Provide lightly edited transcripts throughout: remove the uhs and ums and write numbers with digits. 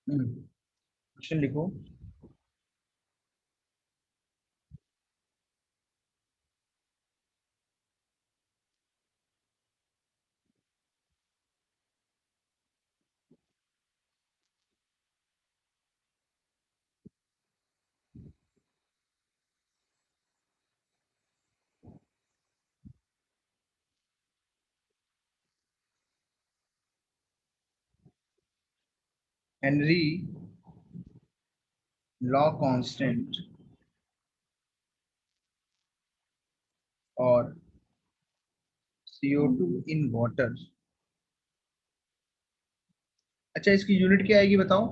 Question लिखो। Henry law constant और CO2 in water. अच्छा, इसकी यूनिट क्या आएगी बताओ।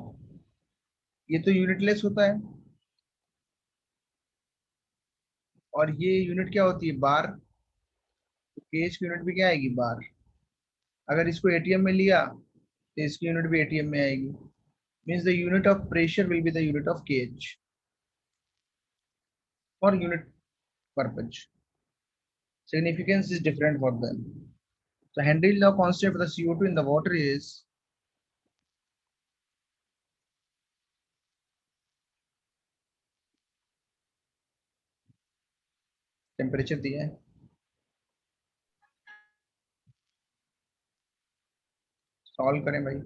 ये तो यूनिटलेस होता है, और ये यूनिट क्या होती है, बार। तो केज की यूनिट भी क्या आएगी, बार। अगर इसको एटीएम में लिया तो इसकी यूनिट भी एटीएम में आएगी। Means the unit of pressure will be the unit of cage और unit purpose. Significance is different for them. So Henry law constant for the CO2 in the water is temperature दिया है, solve करें भाई।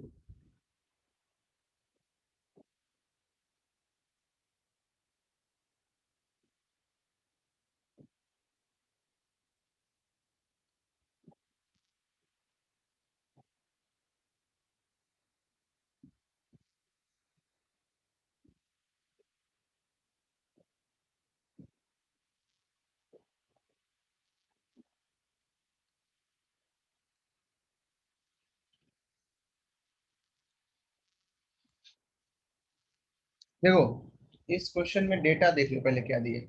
देखो, इस question में data देख लो पहले क्या दिए।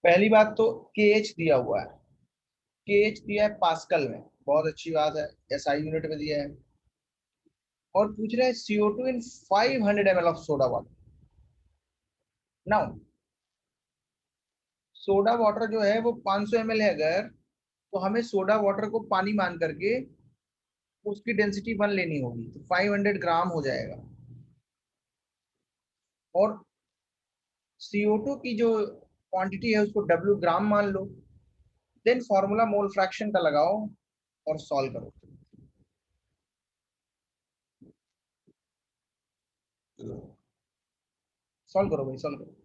पहली बात तो केएच दिया हुआ है। केएच दिया है पास्कल में, बहुत अच्छी बात है। एसआई यूनिट में दिया है। और पूछ रहा है CO2 in 500 ml of soda water. Now soda water जो है वो 500 ml है अगर, तो हमें सोडा वाटर को पानी मान करके उसकी डेंसिटी 1 लेनी होगी, तो 500 ग्राम हो जाएगा। और CO2 की जो क्वांटिटी है उसको W ग्राम मान लो। देन फॉर्मूला मोल फ्रैक्शन का लगाओ और सॉल्व करो। सॉल्व करो भाई, सॉल्व करो।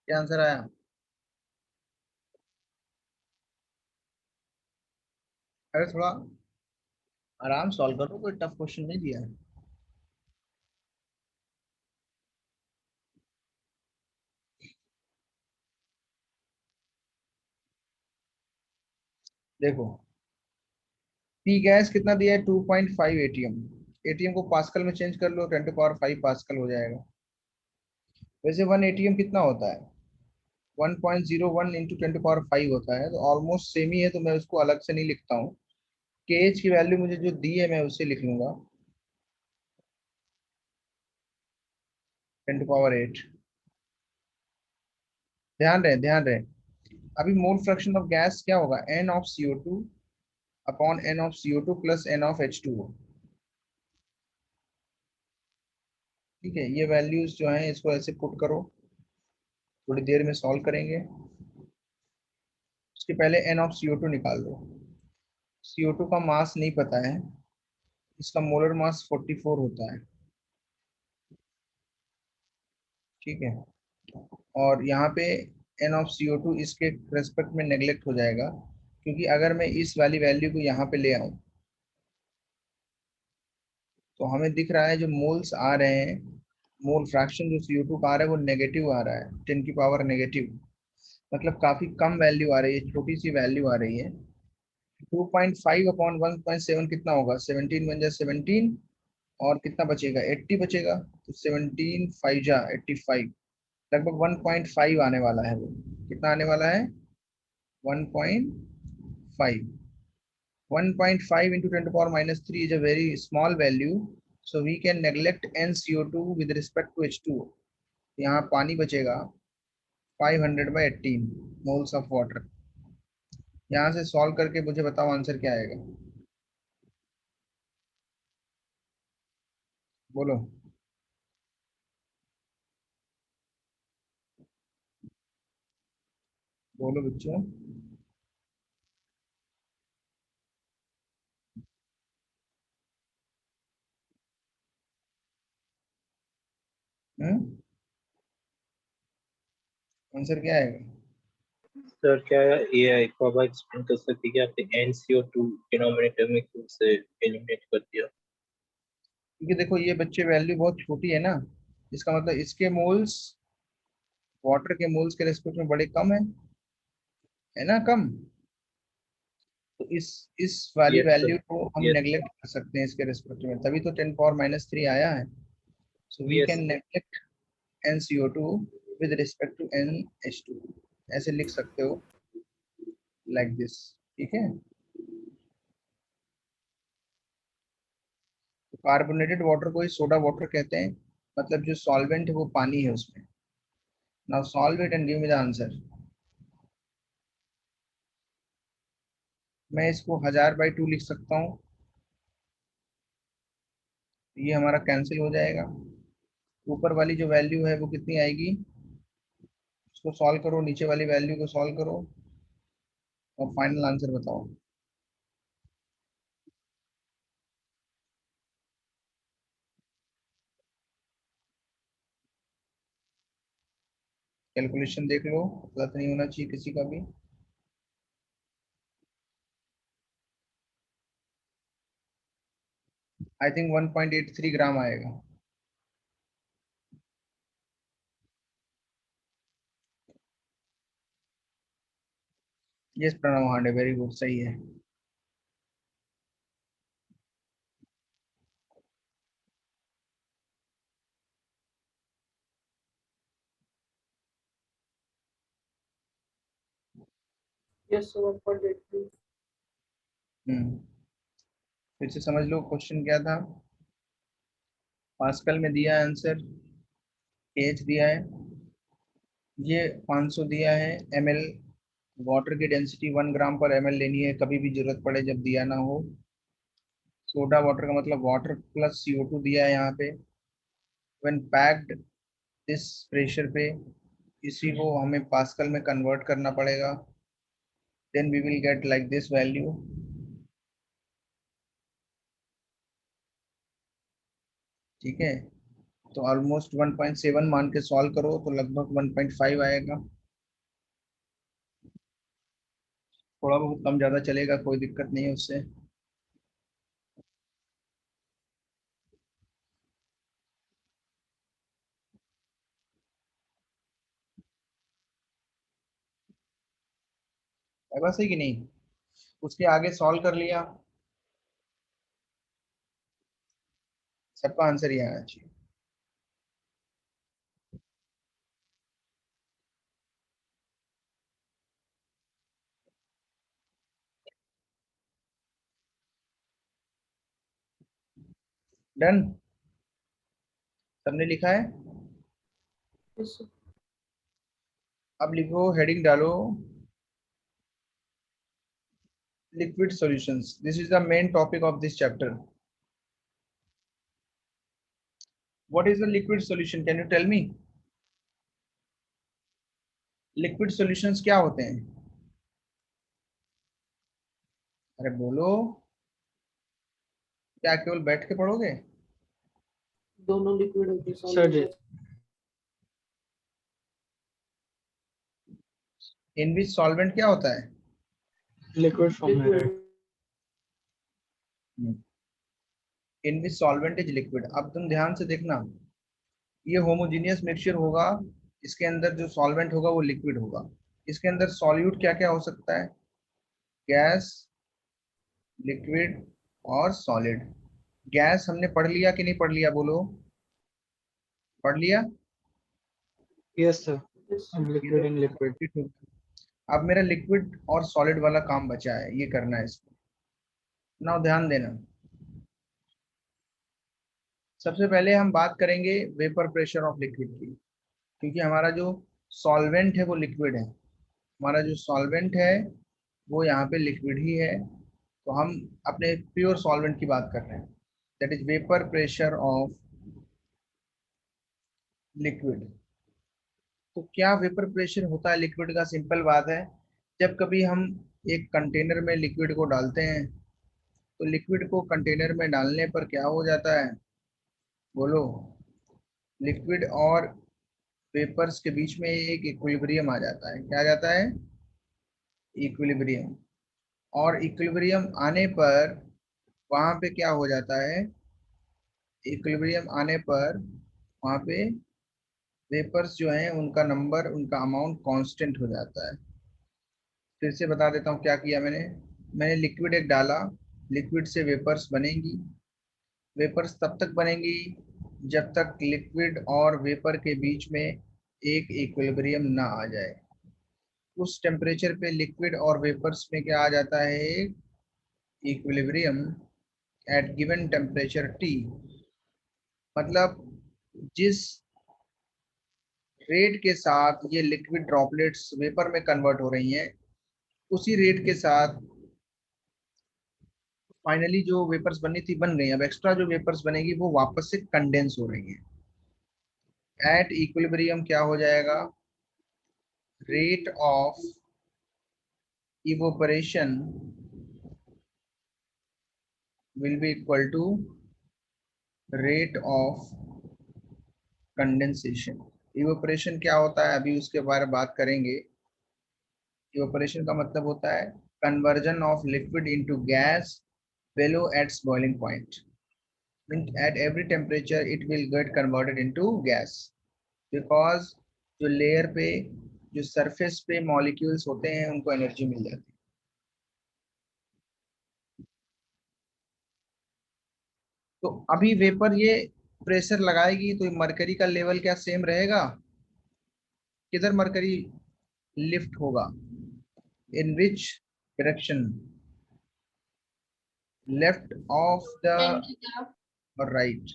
क्या आंसर आया? अरे थोड़ा आराम सॉल्व करो, कोई टफ क्वेश्चन नहीं दिया है। देखो, पी गैस कितना दिया है, 2.5 एटीएम। एटीएम को पास्कल में चेंज कर लो, 10 to 5 पास्कल हो जाएगा। वैसे 1 एटीएम कितना होता है, 1.01 इंटू 10 to 5 होता है, तो ऑलमोस्ट सेम ही है, तो मैं उसको अलग से नहीं लिखता हूँ। के एच की वैल्यू मुझे जो दी है मैं उसे लिख लूंगा, 10 to the power 8। ध्यान रहे, अभी मोल फ्रैक्शन ऑफ गैस क्या होगा, n of CO2 upon n of CO2 plus n of H2O। ठीक है, ये वैल्यूज जो हैं इसको ऐसे पुट करो, थोड़ी देर में सॉल्व करेंगे। उसके पहले एन ऑफ CO2 निकाल दो। CO2 का मास नहीं पता है, इसका मोलर मास 44 होता है। ठीक है, और यहाँ पे एन ऑफ CO2 इसके रेस्पेक्ट में नेग्लेक्ट हो जाएगा, क्योंकि अगर मैं इस वाली वैल्यू को यहाँ पे ले आऊँ तो हमें दिख रहा है जो मोल्स आ रहे हैं, मोल फ्रैक्शन जो CO2 का आ रहा है वो नेगेटिव आ रहा है, 10 की पावर नेगेटिव। मतलब काफी कम वैल्यू आ रही है, छोटी सी वैल्यू आ रही है। 2.5 अपॉन 1.7 कितना होगा, 17 बन जाए 17, और कितना बचेगा, 80 बचेगा। तो 17 5 जा 85, लगभग 1.5 आने वाला है वो। कितना आने वाला है, 1.5। 1.5 into 10 to the power minus 3 is a very small value, so we can neglect NCO2 with respect to H2O। यहाँ पानी बचेगा 500/18 moles of water। यहाँ से सॉल्व करके मुझे बताओ आंसर क्या आएगा, बोलो। बोलो बच्चों। हम्म, आंसर क्या आएगा। सर क्या ये एक बार एक्सप्लेन कर सकते हैं कि आपने NCO2 डिनोमिनेटर में क्यों से एलिमिनेट कर दिया? क्योंकि देखो ये बच्चे वैल्यू बहुत छोटी है ना, इसका मतलब इसके मोल्स वाटर के मोल्स के रेस्पेक्ट में बड़े कम है ना, कम। तो इस वाली यस सर। वैल्यू को हम यस सर। नेग्लेक्ट कर सकते हैं इसके रेस्पेक्ट में, तभी तो 10 पावर -3 आया है। So we yes can sir. Neglect NCO2 with respect to NH2, ऐसे लिख सकते हो, लाइक दिस। ठीक है, तो कार्बोनेटेड वाटर को ही सोडा वाटर कहते हैं, मतलब जो सॉल्वेंट है वो पानी है उसमें। Now solve it and give me the answer. मैं इसको 1000/2 लिख सकता हूँ, ये हमारा कैंसिल हो जाएगा। ऊपर वाली जो वैल्यू है वो कितनी आएगी, उसको सॉल्व करो, नीचे वाली वैल्यू को सॉल्व करो, और फाइनल आंसर बताओ। कैलकुलेशन देख लो, गलत नहीं होना चाहिए किसी का भी। आई थिंक 1.83 ग्राम आएगा। Yes Pranav Hande, very good, सही है। Yes sir 1.83। हम्म, फिर से समझ लो क्वेश्चन क्या था। पास्कल में दिया है आंसर, एच दिया है, ये 500 दिया है ml। वाटर की डेंसिटी 1 ग्राम/ml लेनी है, कभी भी जरूरत पड़े जब दिया ना हो। सोडा वाटर का मतलब वाटर प्लस CO2 दिया है यहाँ पे। व्हेन पैक्ड इस प्रेशर पे, इसी को हमें पास्कल में कन्वर्ट करना पड़ेगा, then we will get like this value. ठीक है, तो ऑलमोस्ट 1.7 मान के सॉल्व करो तो लगभग 1.5 आएगा। थोड़ा बहुत कम ज़्यादा चलेगा, कोई दिक्कत नहीं है उससे। है बस है कि नहीं, उसके आगे सॉल्व कर लिया, सबका आंसर ये आना चाहिए। डन, सबने लिखा है? Yes, sir. अब लिखो, हेडिंग डालो, liquid solutions. This is the main topic of this chapter. What is the liquid solution? Can you tell me? Liquid solutions क्या होते हैं? अरे बोलो, क्या केवल बैठ के पढ़ोगे? दोनों लिक्विड होती है सर जी। इन विच सॉल्वेंट क्या होता है? लिक्विड फॉर्म में liquid in which solvent is liquid. अब तुम ध्यान से देखना, ये होमोजीनियस मिक्सचर होगा, इसके अंदर जो सॉल्वेंट होगा वो लिक्विड होगा। इसके अंदर सॉल्यूट क्या क्या हो सकता है? गैस, लिक्विड और सॉलिड। गैस हमने पढ़ लिया कि नहीं पढ़ लिया, बोलो, पढ़ लिया? Yes sir, Yes, liquid in liquid. अब मेरा लिक्विड और सॉलिड वाला काम बचा है, ये करना है इसको। ना ध्यान देना, सबसे पहले हम बात करेंगे वेपर प्रेशर ऑफ लिक्विड की, क्योंकि हमारा जो सॉल्वेंट है वो लिक्विड है। हमारा जो सॉल्वेंट है वो यहाँ पे लिक्विड ही है, तो हम अपने प्योर सॉल्वेंट की बात कर रहे हैं, that is vapour pressure of liquid. तो क्या वेपर प्रेशर होता है लिक्विड का? सिंपल बात है, जब कभी हम एक कंटेनर में लिक्विड को डालते हैं, तो लिक्विड को कंटेनर में डालने पर क्या हो जाता है, बोलो? लिक्विड और वेपर्स के बीच में एक इक्विलिब्रियम आ जाता है। क्या आ जाता है? इक्विलिब्रियम। और इक्विलिब्रियम आने पर वहां पे क्या हो जाता है? इक्विलिब्रियम आने पर वहां पे वेपर्स जो हैं उनका नंबर, उनका अमाउंट कांस्टेंट हो जाता है। फिर से बता देता हूँ क्या किया मैंने लिक्विड एक डाला, लिक्विड से वेपर्स बनेंगी। वेपर्स तब तक बनेंगी जब तक लिक्विड और वेपर के बीच में एक इक्विलिब्रियम ना आ जाए। उस टेम्परेचर पे लिक्विड और वेपर्स में क्या आ जाता है? एक equilibrium at given temperature T. मतलब जिस रेट के साथ ये लिक्विड ड्रॉपलेट्स वेपर में कन्वर्ट हो रही हैं, उसी रेट के साथ फाइनली जो वेपर्स बननी थी बन गई। अब एक्स्ट्रा जो वेपर्स बनेगी वो वापस से कंडेंस हो रही है। एट इक्विलिब्रियम क्या हो जाएगा? Rate of evaporation will be equal to rate of condensation. Evaporation क्या होता है अभी उसके बारे में बात करेंगे। इवोपरेशन का मतलब होता है conversion of liquid into gas below its boiling point. Means at every temperature it will get converted into gas, because जो लेयर पे, जो सरफेस पे मॉलिक्यूल्स होते हैं उनको एनर्जी मिल जाती है। तो अभी वेपर ये प्रेशर लगाएगी तो मरकरी का लेवल क्या सेम रहेगा? किधर मरकरी लिफ्ट होगा? In which direction? Left of the और राइट?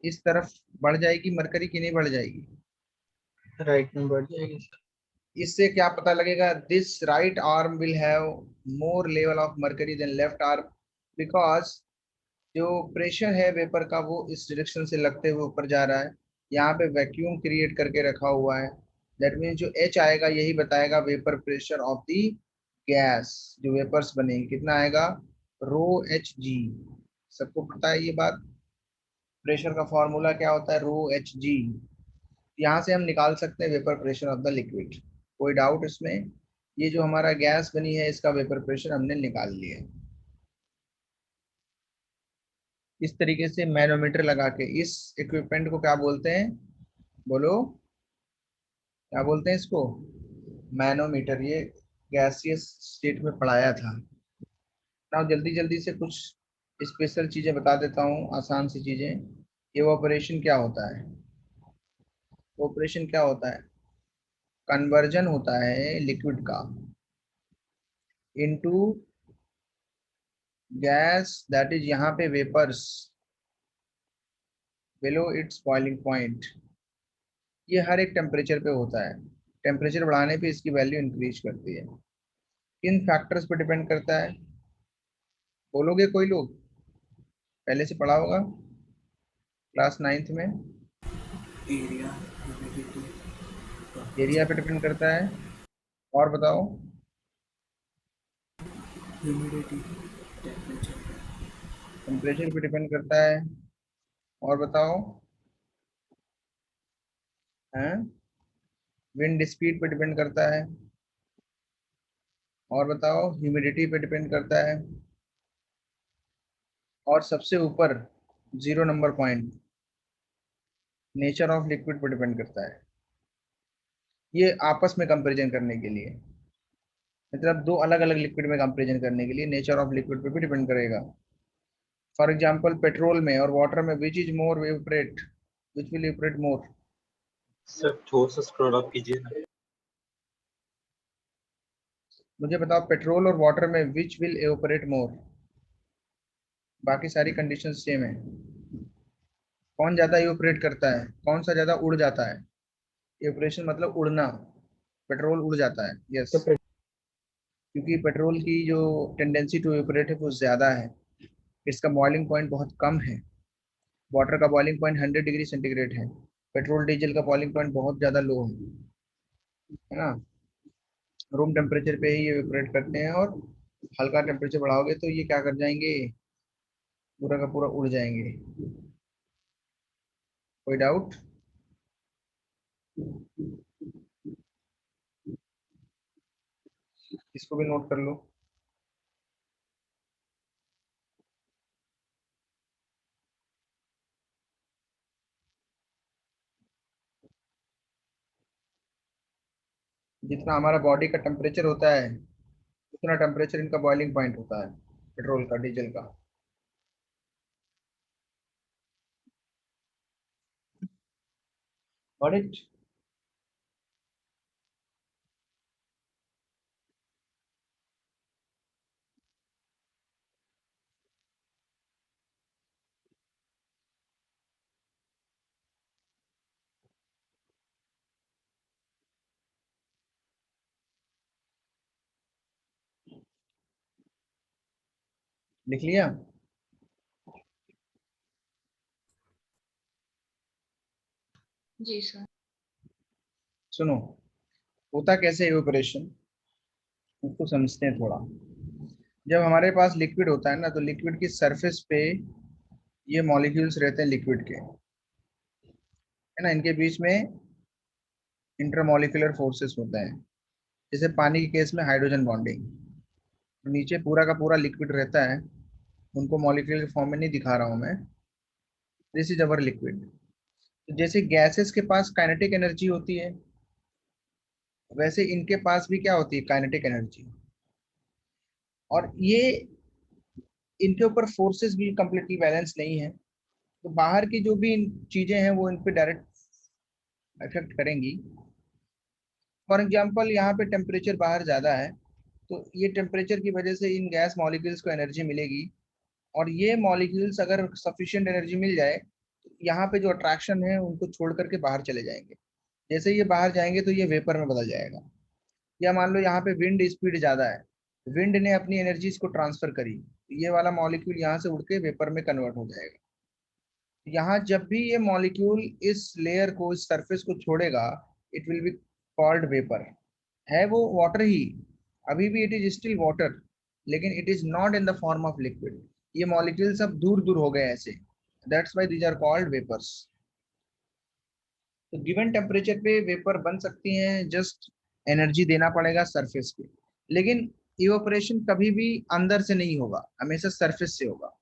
इस तरफ बढ़ जाएगी मरकरी कि नहीं बढ़ जाएगी? राइट में बढ़ जाएगी सर। इससे क्या पता लगेगा? This right arm will have more level of mercury than left arm, because जो प्रेशर है वेपर का वो इस डायरेक्शन से लगते हुए ऊपर जा रहा है। यहाँ पे वैक्यूम क्रिएट करके रखा हुआ है, दैट मीन्स जो एच आएगा यही बताएगा vapour pressure of the gas. जो वेपर्स बनेंगे कितना आएगा? रो एच जी। सबको पता है ये बात? प्रेशर का फॉर्मूला क्या होता है? रो एच जी। यहाँ से हम निकाल सकते हैं vapour pressure of the liquid. कोई डाउट इसमें? ये जो हमारा गैस बनी है इसका वेपर प्रेशर हमने निकाल लिया है। इस तरीके से मैनोमीटर लगा के इस इक्विपमेंट को क्या बोलते हैं? बोलो, क्या बोलते हैं इसको? मैनोमीटर। ये गैसियस स्टेट में पढ़ाया था ना। जल्दी जल्दी से कुछ स्पेशल चीजें बता देता हूँ, आसान सी चीजें। इवेपोरेशन क्या होता है? ऑपरेशन क्या होता है? कन्वर्जन होता है लिक्विड का इनटू गैस, दैट इज यहाँ पे vapours. below its boiling point। ये हर एक टेम्परेचर पे होता है, टेम्परेचर बढ़ाने पे इसकी वैल्यू इंक्रीज करती है। किन फैक्टर्स पे डिपेंड करता है बोलोगे कोई लोग? पहले से पढ़ा होगा क्लास 9th में। एरिया, ह्यूमिडिटी, एरिया पे डिपेंड करता है, और बताओ। ह्यूमिडिटी, टेम्परेचर, टेम्परेचर पे डिपेंड करता है, और बताओ। हैं? विंड स्पीड पे डिपेंड करता है, और बताओ। ह्यूमिडिटी पे डिपेंड करता है, और सबसे ऊपर 0 number point nature of liquid पे डिपेंड करता है। ये आपस में कंपैरिजन करने के लिए, मतलब दो अलग अलग लिक्विड में कंपैरिजन करने के लिए नेचर ऑफ लिक्विड पे भी डिपेंड करेगा। फॉर एग्जांपल पेट्रोल में और वाटर में which is more evaporate, which will evaporate more? Sir थोड़ा सा स्क्रॉल अप कीजिए ना। मुझे बताओ पेट्रोल और वाटर में विच विल इवेपोरेट मोर? बाकी सारी कंडीशन सेम है। कौन ज्यादा इवेपोरेट करता है, कौन सा ज्यादा उड़ जाता है? इवेपोरेशन मतलब उड़ना, पेट्रोल उड़ जाता है। यस, क्योंकि पेट्रोल की जो टेंडेंसी टू इवेपोरेट है वो ज्यादा है, इसका बॉइलिंग पॉइंट बहुत कम है। वाटर का बॉइलिंग पॉइंट 100 डिग्री सेंटीग्रेड है, पेट्रोल डीजल का बॉइलिंग पॉइंट बहुत ज्यादा लो है ना। रूम टेम्परेचर पे ही ये इवेपोरेट करते हैं, और हल्का टेम्परेचर बढ़ाओगे तो ये क्या कर जाएंगे, पूरा का पूरा उड़ जाएंगे। कोई डाउट? इसको भी नोट कर लो। जितना हमारा बॉडी का टेम्परेचर होता है उतना टेम्परेचर इनका बॉइलिंग पॉइंट होता है, पेट्रोल का, डीजल का। Got it? लिख लिया? जी सर। सुनो, होता कैसे इवेपोरेशन उसको समझते हैं थोड़ा। जब हमारे पास लिक्विड होता है ना, तो लिक्विड की सरफेस पे ये मॉलिक्यूल्स रहते हैं लिक्विड के, है ना। इनके बीच में इंटरमॉलिक्यूलर फोर्सेस होते हैं, जैसे पानी के केस में हाइड्रोजन बॉन्डिंग। तो नीचे पूरा का पूरा लिक्विड रहता है, उनको मॉलिक्यूल के फॉर्म में नहीं दिखा रहा हूं मैं। This is our liquid. तो जैसे गैसेस के पास काइनेटिक एनर्जी होती है, वैसे इनके पास भी क्या होती है, काइनेटिक एनर्जी। और ये इनके ऊपर फोर्सेस भी कंप्लीटली बैलेंस नहीं है, तो बाहर की जो भी चीजें हैं वो इन पे डायरेक्ट इफेक्ट करेंगी। फॉर एग्जांपल यहाँ पे टेम्परेचर बाहर ज़्यादा है, तो ये टेम्परेचर की वजह से इन गैस मॉलिक्यूल्स को एनर्जी मिलेगी, और ये मॉलिक्यूल्स अगर सफिशिएंट एनर्जी मिल जाए तो यहाँ पे जो अट्रैक्शन है उनको छोड़ करके बाहर चले जाएंगे। जैसे ये बाहर जाएंगे तो ये वेपर में बदल जाएगा। या मान लो यहाँ पे विंड स्पीड ज़्यादा है, विंड ने अपनी एनर्जी इसको ट्रांसफर करी, ये वाला मॉलिक्यूल यहाँ से उड़ के वेपर में कन्वर्ट हो जाएगा। यहाँ जब भी ये मॉलिक्यूल इस लेयर को, इस सरफेस को छोड़ेगा, it will be called vapour. है वो वाटर ही, अभी भी इट इज स्टिल वाटर, लेकिन it is not in the form of liquid. ये मॉलिक्यूल सब दूर दूर हो गए ऐसे, that's why these are called vapours. तो गिवन टेम्परेचर पे वेपर बन सकती हैं, जस्ट एनर्जी देना पड़ेगा सरफेस पे। लेकिन इवेपोरेशन कभी भी अंदर से नहीं होगा, हमेशा सरफेस से होगा।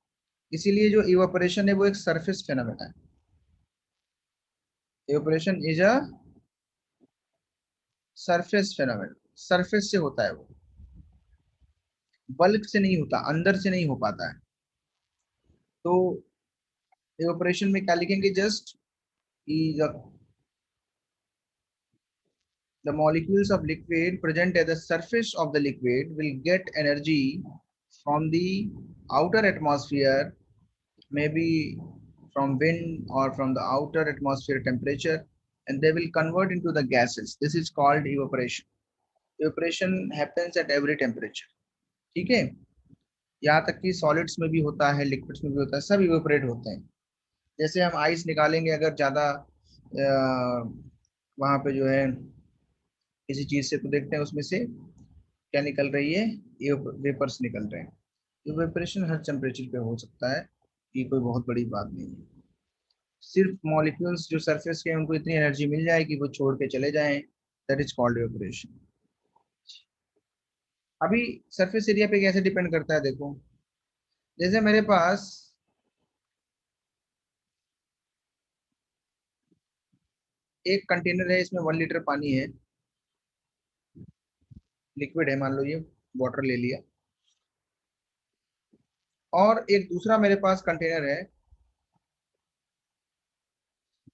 इसीलिए जो इवेपोरेशन है वो एक सरफेस फेनोमेना है। Evaporation is a surface phenomena, surface से होता है वो, बल्क से नहीं होता, अंदर से नहीं हो पाता है। तो इवेपोरेशन में क्या लिखेंगे, just the molecules of liquid present at the surface of the liquid will get energy from the outer atmosphere, maybe from wind or from the outer atmosphere temperature, and they will convert into the gases. This is called evaporation. Evaporation happens at every temperature. ठीक है, यहाँ तक कि solids में भी होता है, liquids में भी होता है, सब इवेपोरेट होते हैं। जैसे हम आइस निकालेंगे, अगर ज़्यादा वहाँ पे जो है किसी चीज़ से, तो देखते हैं उसमें से क्या निकल रही है, वेपर्स निकल रहे हैं। इवेपोरेशन हर टेम्परेचर पे हो सकता है, ये कोई बहुत बड़ी बात नहीं है। सिर्फ मॉलिक्यूल्स जो सरफेस के हैं उनको इतनी एनर्जी मिल जाए कि वो छोड़ के चले जाएं, दैट इज कॉल्ड इवेपोरेशन। अभी सरफेस एरिया पे कैसे डिपेंड करता है, देखो जैसे मेरे पास एक कंटेनर है, इसमें 1 लीटर पानी है, लिक्विड है, मान लो ये वाटर ले लिया, और एक दूसरा मेरे पास कंटेनर है,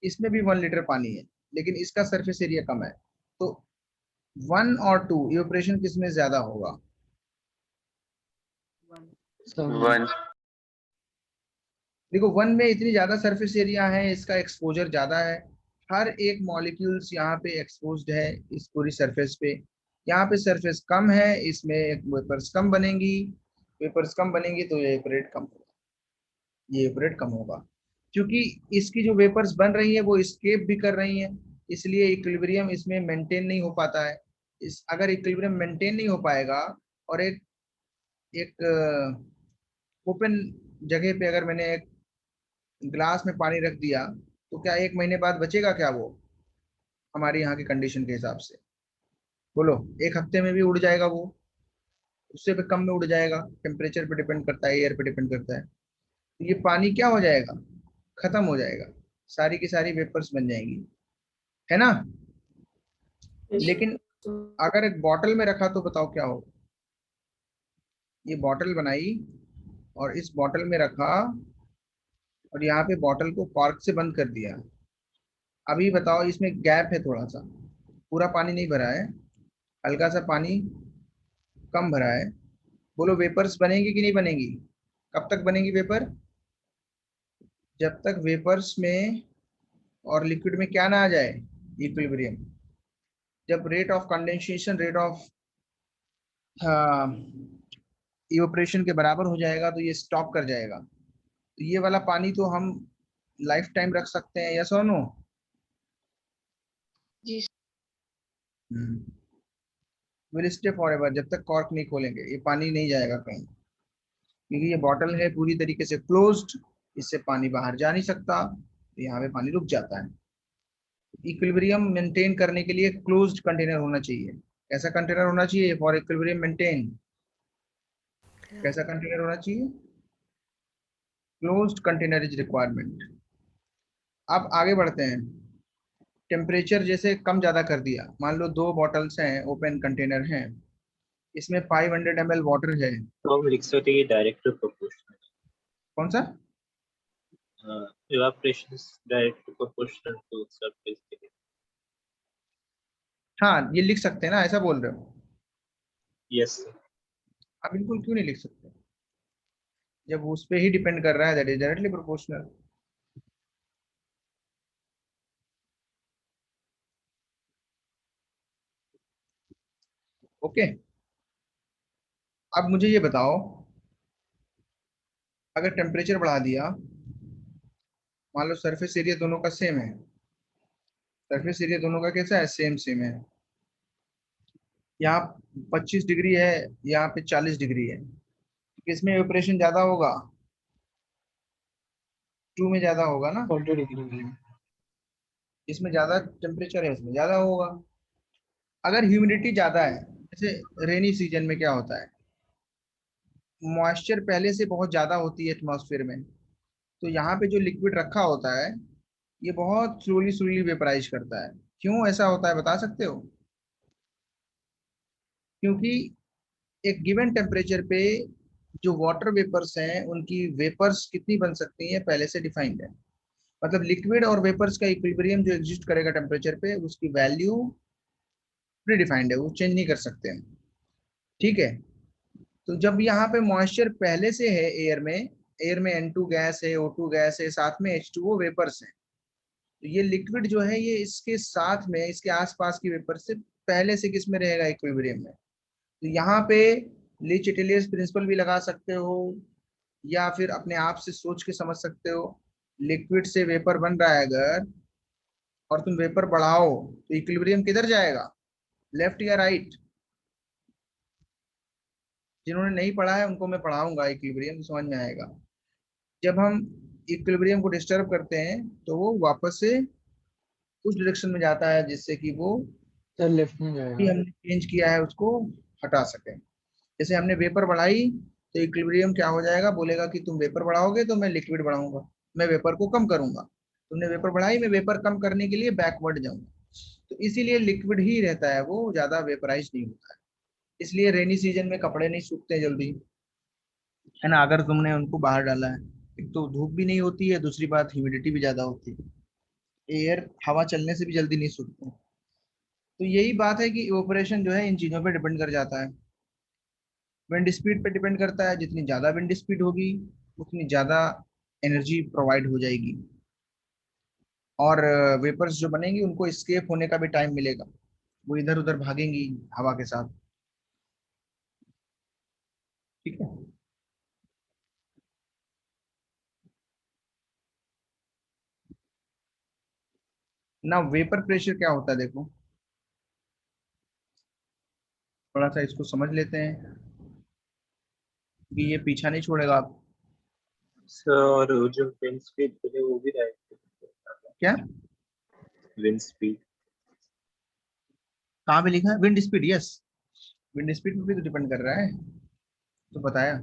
इसमें भी 1 लीटर पानी है, लेकिन इसका सरफेस एरिया कम है, तो 1 और 2 इवेपोरेशन किसमें ज्यादा होगा? 1 देखो 1 में इतनी ज्यादा सरफेस एरिया है, इसका एक्सपोजर ज्यादा है, हर एक मॉलिक्यूल्स यहाँ पे एक्सपोज्ड है इस पूरी सरफेस पे। यहाँ पे सरफेस कम है, इसमें वेपर्स कम बनेंगी, वेपर्स कम बनेंगी तो ये इवेपोरेट कम होगा, ये इवेपोरेट कम होगा, क्योंकि इसकी जो वेपर्स बन रही है वो एस्केप भी कर रही हैं, इसलिए इक्विलिब्रियम इसमें मेंटेन नहीं हो पाता है। इस अगर इक्विलिब्रियम मेंटेन नहीं हो पाएगा, और एक ओपन जगह पे अगर मैंने एक ग्लास में पानी रख दिया, तो क्या 1 महीने बाद बचेगा क्या वो, हमारी यहाँ की कंडीशन के हिसाब से? बोलो, 1 हफ्ते में भी उड़ जाएगा वो, उससे भी कम में उड़ जाएगा, टेम्परेचर पे डिपेंड करता है, एयर पे डिपेंड करता है। तो ये पानी क्या हो जाएगा, खत्म हो जाएगा, सारी की सारी वेपर्स बन जाएंगी, है ना। लेकिन अगर एक बॉटल में रखा तो बताओ क्या होगा? ये बॉटल बनाई और इस बॉटल में रखा, और यहाँ पे बॉटल को कॉर्क से बंद कर दिया, अभी बताओ इसमें गैप है थोड़ा सा, पूरा पानी नहीं भरा है, हल्का सा पानी कम भरा है, बोलो वेपर्स बनेंगी कि नहीं बनेंगी? कब तक बनेंगी वेपर? जब तक वेपर्स में और लिक्विड में क्या ना आ जाए, इक्विलिब्रियम। जब rate of condensation rate of evaporation के बराबर हो जाएगा तो ये स्टॉप कर जाएगा। तो ये वाला पानी तो हम लाइफ टाइम रख सकते हैं, यस और नो? जी विल स्टे फॉरएवर, जब तक कॉर्क नहीं खोलेंगे ये पानी नहीं जाएगा कहीं, क्योंकि ये बॉटल है पूरी तरीके से क्लोज्ड, इससे पानी बाहर जा नहीं सकता, तो यहाँ पे पानी रुक जाता है। इक्विलिब्रियम मेंटेन करने के लिए क्लोज्ड कंटेनर होना चाहिए। कैसा कंटेनर होना चाहिए फॉर इक्विलिब्रियम मेंटेन? कैसा कंटेनर होना चाहिए? Closed container is requirement. अब आगे बढ़ते हैं, टेम्परेचर जैसे कम ज्यादा कर दिया, मान लो 2 बॉटल्स हैं, ओपन कंटेनर हैं, इसमें 500 ml वाटर है, तो हम लिख सकते हैं डायरेक्ट प्रोपोर्शनल। कौन सा? Evaporation is direct proportional to surface area. हाँ ये लिख सकते हैं ना, ऐसा बोल रहे हो? यस आप बिल्कुल क्यों नहीं लिख सकते, जब उस पे ही डिपेंड कर रहा है, that is directly proportional. Okay, अब मुझे ये बताओ, अगर टेम्परेचर बढ़ा दिया, मान लो सरफेस एरिया दोनों का सेम है, सरफेस एरिया दोनों का कैसा है, सेम सेम है, यहाँ 25 डिग्री है, यहाँ पे 40 डिग्री है, किसमें इवेपोरेशन ज्यादा होगा? 2 में ज्यादा होगा ना, इसमें ज्यादा टेम्परेचर है, इसमें ज्यादा होगा। अगर ह्यूमिडिटी ज्यादा है, जैसे रेनी सीजन में क्या होता है, मॉइस्चर पहले से बहुत ज्यादा होती है एटमॉस्फेयर में, तो यहाँ पे जो लिक्विड रखा होता है ये बहुत स्लोली स्लोली वेपराइज करता है। क्यों ऐसा होता है बता सकते हो? क्योंकि एक गिवन टेम्परेचर पे जो वाटर वेपर्स हैं उनकी वेपर्स कितनी बन सकती हैं पहले से डिफाइंड है, मतलब लिक्विड और वेपर्स का इक्विलिब्रियम जो एग्जिस्ट करेगा टेम्परेचर पे, उसकी वैल्यू प्री डिफाइंड है, वो चेंज नहीं कर सकते हैं। ठीक है, तो जब यहाँ पे मॉइस्चर पहले से है एयर में, एयर में N2 गैस है, O2 गैस है, साथ में H2O वेपर्स है। तो ये लिक्विड जो है ये इसके साथ में इसके आसपास की वेपर से पहले से किस में रहेगा, इक्विलिब्रियम में। तो यहाँ पे ली चिटेलियस प्रिंसिपल भी लगा सकते हो, या फिर अपने आप से सोच के समझ सकते हो। लिक्विड से वेपर बन रहा है अगर, और तुम वेपर बढ़ाओ तो इक्विलिब्रियम किधर जाएगा, लेफ्ट या राइट। जिन्होंने नहीं पढ़ा है उनको मैं पढ़ाऊंगा इक्विलिब्रियम, तो समझ में आएगा। जब हम इक्विलिब्रियम को डिस्टर्ब करते हैं तो वो वापस से उस डायरेक्शन में जाता है जिससे कि वो सर लेफ्ट में भी जाएगा। हमने चेंज किया है उसको हटा सके। जैसे हमने वेपर बढ़ाई तो इक्विलिब्रियम क्या हो जाएगा, बोलेगा कि तुम वेपर बढ़ाओगे तो मैं लिक्विड बढ़ाऊंगा, मैं वेपर को कम करूंगा। तुमने वेपर बढ़ाई, मैं वेपर कम करने के लिए बैकवर्ड जाऊंगा। तो इसीलिए लिक्विड ही रहता है, वो ज्यादा वेपराइज नहीं होता है। इसलिए रेनी सीजन में कपड़े नहीं सूखते जल्दी, है ना, अगर तुमने उनको बाहर डाला है। एक तो धूप भी नहीं होती है, दूसरी बात ह्यूमिडिटी भी ज्यादा होती है, एयर हवा चलने से भी जल्दी नहीं सूखते। तो यही बात है कि इवोपरेशन जो है इन चीजों पे डिपेंड कर जाता है। विंड स्पीड पे डिपेंड करता है, जितनी ज्यादा विंड स्पीड होगी उतनी ज्यादा एनर्जी प्रोवाइड हो जाएगी, और वेपर्स जो बनेंगी उनको एस्केप होने का भी टाइम मिलेगा, वो इधर उधर भागेंगी हवा के साथ। ठीक है। ना वेपर प्रेशर क्या होता है देखो, थोड़ा सा इसको समझ लेते हैं कि ये पीछा नहीं छोड़ेगा आप। सर और वो जो विंड स्पीड बोले वो भी राइट। क्या, विंड स्पीड कहाँ पे लिखा है wind speed, yes, wind speed पे भी तो डिपेंड कर रहा है, तो बताया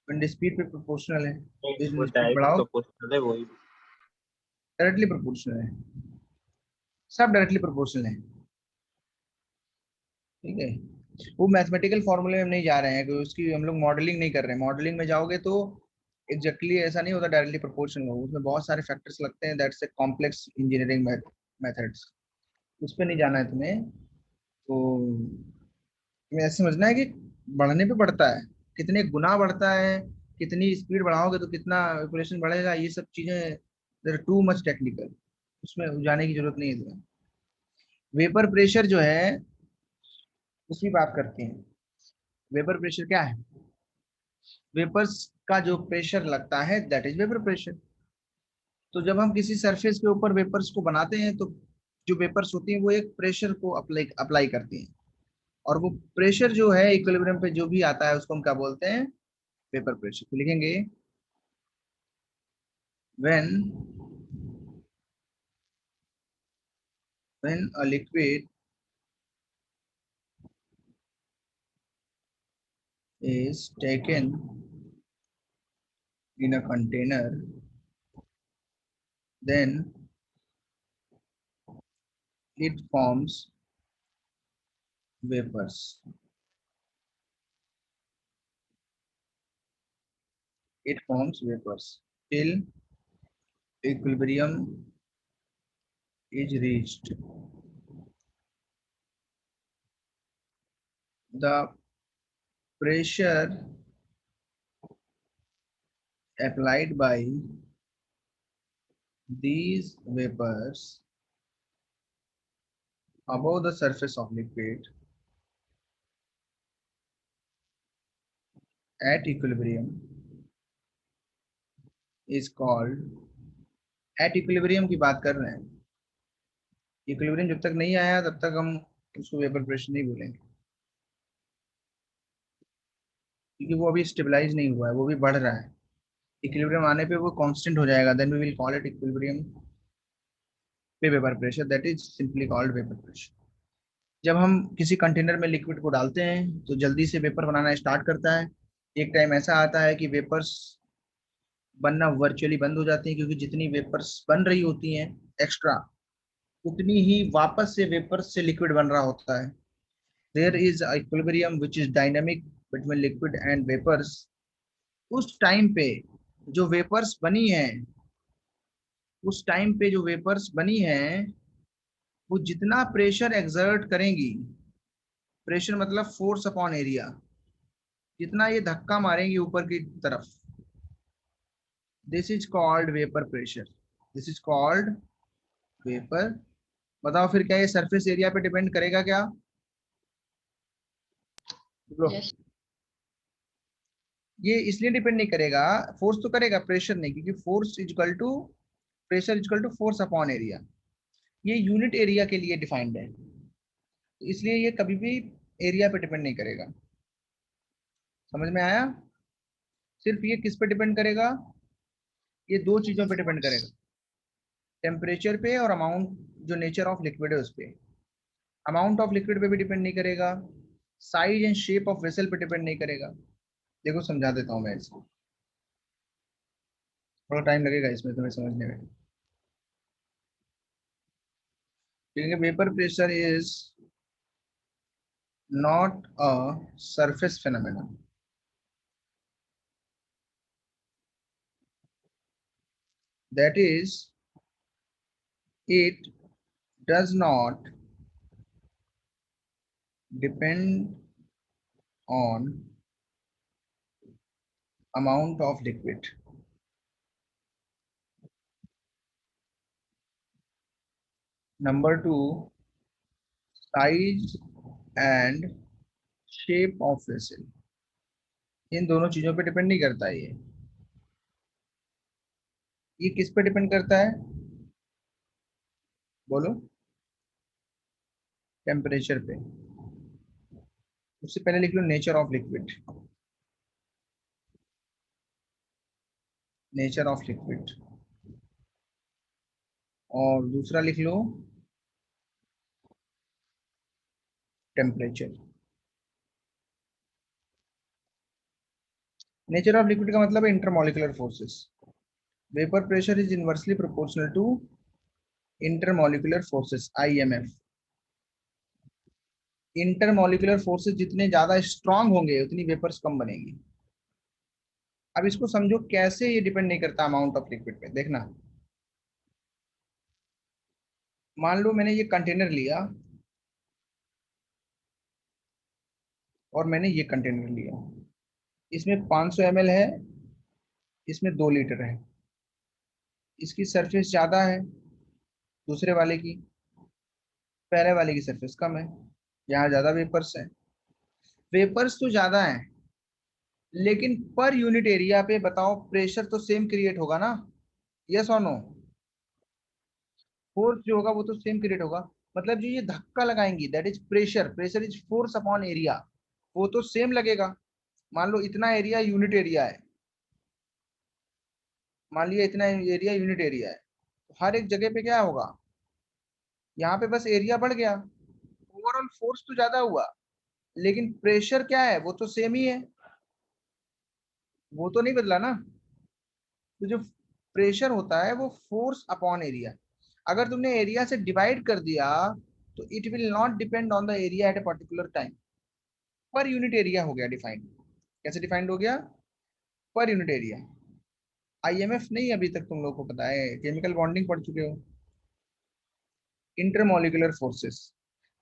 विंड स्पीड पे प्रोपोर्शनल है। वो विंड स्पीड डायरेक्टली बढ़ाओ, प्रोपोर्शनल है वही। डायरेक्टली प्रोपोर्शनल है, सब डायरेक्टली प्रोपोर्शनल है। ठीक है, वो मैथमेटिकल फॉर्मूले में हम नहीं जा रहे हैं, क्योंकि उसकी हम लोग मॉडलिंग नहीं कर रहे हैं। मॉडलिंग में जाओगे तो एग्जैक्टली ऐसा नहीं होता डायरेक्टली प्रोपोर्शनल हो, उसमें बहुत सारे फैक्टर्स लगते हैं, that's a complex engineering methods, उस पर नहीं जाना है तुम्हें। तो तुम्हें ऐसे समझना है कि बढ़ने पे बढ़ता है, कितने गुना बढ़ता है, कितनी स्पीड बढ़ाओगे तो कितना ऑपरेशन बढ़ेगा, ये सब चीजें देर टू मच टेक्निकल, उसमें जाने की जरूरत नहीं है तुम्हें। वेपर प्रेशर जो है उसकी बात करते हैं। वेपर प्रेशर क्या है, वेपर्स का जो प्रेशर लगता है दैट इज वेपर प्रेशर। तो जब हम किसी सरफेस के ऊपर वेपर्स को बनाते हैं तो जो वेपर्स होती हैं वो एक प्रेशर को अप्लाई अप्लाई करती हैं, और वो प्रेशर जो है इक्विलिब्रियम पे जो भी आता है उसको हम क्या बोलते हैं, वेपर प्रेशर। तो लिखेंगे when a liquid is taken in a container, then it forms vapors. It forms vapors till equilibrium is reached. The pressure applied by these vapors above the surface of liquid at equilibrium is called, at equilibrium की बात कर रहे हैं, equilibrium जब तक नहीं आया तब तक हम उसको वेपर प्रेशर नहीं बोलेंगे, क्योंकि वो अभी स्टेबलाइज नहीं हुआ है, वो भी बढ़ रहा है। इक्विलिब्रियम आने पे वो कांस्टेंट हो जाएगा, then we will call it equilibrium पे vapour pressure, that is simply called vapour pressure. जब हम किसी कंटेनर में लिक्विड को डालते हैं तो जल्दी से वेपर बनाना स्टार्ट करता है। एक टाइम ऐसा आता है कि वेपर्स बनना वर्चुअली बंद हो जाती हैं, क्योंकि जितनी वेपर्स बन रही होती हैं एक्स्ट्रा, उतनी ही वापस से वेपर्स से लिक्विड बन रहा होता है। There is equilibrium which is dynamic between liquid and vapours. उस टाइम पे जो वेपर्स बनी है, उस टाइम पे जो वेपर्स बनी है वो जितना प्रेशर एक्सर्ट करेंगी, प्रेशर मतलब फोर्स अपॉन एरिया, जितना ये धक्का मारेंगी ऊपर की तरफ, this is called vapour pressure, this is called vapour. बताओ फिर क्या ये सरफेस एरिया पे डिपेंड करेगा क्या? बोलो। यस ये इसलिए डिपेंड नहीं करेगा, फोर्स तो करेगा, प्रेशर नहीं, क्योंकि force is equal to pressure is equal to force upon area. ये यूनिट एरिया के लिए डिफाइंड है, तो इसलिए ये कभी भी एरिया पे डिपेंड नहीं करेगा। समझ में आया? सिर्फ ये किस पे डिपेंड करेगा? ये दो चीजों पे डिपेंड करेगा, टेम्परेचर पे और अमाउंट, जो नेचर ऑफ लिक्विड है उस पे। अमाउंट ऑफ लिक्विड पे भी डिपेंड नहीं करेगा, size and shape of vessel पे डिपेंड नहीं करेगा। देखो समझा देता हूँ मैं इसको, थोड़ा टाइम लगेगा इसमें तुम्हें समझने में। क्योंकि vapour pressure is not a surface phenomenon, that is, it does not depend on amount of liquid. Number two, size and shape of vessel, इन दोनों चीजों पे डिपेंड नहीं करता है ये किस पे डिपेंड करता है? बोलो। टेम्परेचर पे। उससे पहले लिख लो nature of liquid, nature of liquid, और दूसरा लिख लो टेम्परेचर। नेचर ऑफ लिक्विड का मतलब है intermolecular forces. Vapour pressure is inversely proportional to intermolecular forces, IMF। Intermolecular forces जितने ज्यादा स्ट्रांग होंगे उतनी वेपर्स कम बनेंगी। अब इसको समझो कैसे ये डिपेंड नहीं करता अमाउंट ऑफ लिक्विड पे। देखना, मान लो मैंने ये कंटेनर लिया और मैंने ये कंटेनर लिया, इसमें 500 ml है, इसमें 2 लीटर है। इसकी सरफेस ज्यादा है दूसरे वाले की, पहले वाले की सरफेस कम है, यहाँ ज्यादा वेपर्स है। वेपर्स तो ज्यादा है, लेकिन पर यूनिट एरिया पे बताओ प्रेशर तो सेम क्रिएट होगा ना? यस और नो? फोर्स जो होगा वो तो सेम क्रिएट होगा। मतलब जो ये धक्का लगाएंगी that is pressure, pressure is force upon area, वो तो सेम लगेगा। मान लो इतना एरिया यूनिट एरिया है, मान लिया इतना एरिया यूनिट एरिया है, तो हर एक जगह पे क्या होगा? यहाँ पे बस एरिया बढ़ गया, ओवरऑल फोर्स तो ज्यादा हुआ, लेकिन प्रेशर क्या है? वो तो सेम ही है, वो तो नहीं बदला ना। तो जो प्रेशर होता है वो फोर्स अपॉन एरिया। अगर तुमने एरिया से डिवाइड कर दिया तो it will not depend on the area at a particular time, पर यूनिट एरिया हो गया डिफाइंड। कैसे डिफाइंड हो गया? पर यूनिट एरिया। IMF नहीं अभी तक तुम लोग को पता है, केमिकल बॉन्डिंग पढ़ चुके हो। इंटरमॉलिक्यूलर फोर्सेस,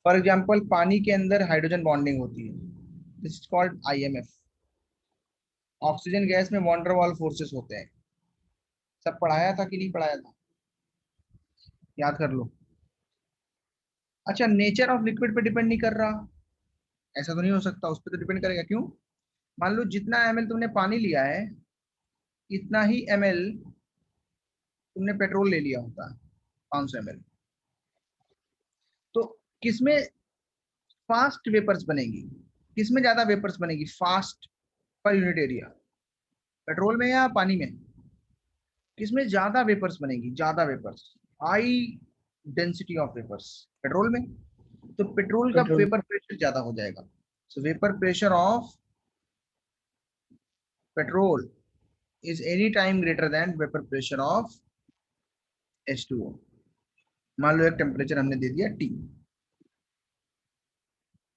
फॉर एग्जांपल पानी के अंदर हाइड्रोजन बॉन्डिंग होती है, this is called IMF। Oxygen gas में वॉन डेर वाल फोर्सेस होते हैं। सब पढ़ाया था कि नहीं पढ़ाया था? याद कर लो। अच्छा, नेचर ऑफ लिक्विड पे डिपेंड नहीं कर रहा, ऐसा तो नहीं हो सकता, उस पर तो डिपेंड करेगा। क्यों? मान लो जितना ml तुमने पानी लिया है, इतना ही ml तुमने पेट्रोल ले लिया होता है, 500 ml। तो किसमें फास्ट वेपर्स बनेगी, किसमें ज्यादा वेपर्स बनेगी फास्ट पर यूनिट एरिया? पेट्रोल में या पानी में? किसमें ज्यादा वेपर्स बनेगी, ज्यादा vapours, high density of vapours? Petrol में। तो पेट्रोल का पेट्रोल। वेपर प्रेशर ज्यादा हो जाएगा। सो vapour pressure of petrol is any time greater than vapor pressure of H2O। मान लो एक टेम्परेचर हमने दे दिया T,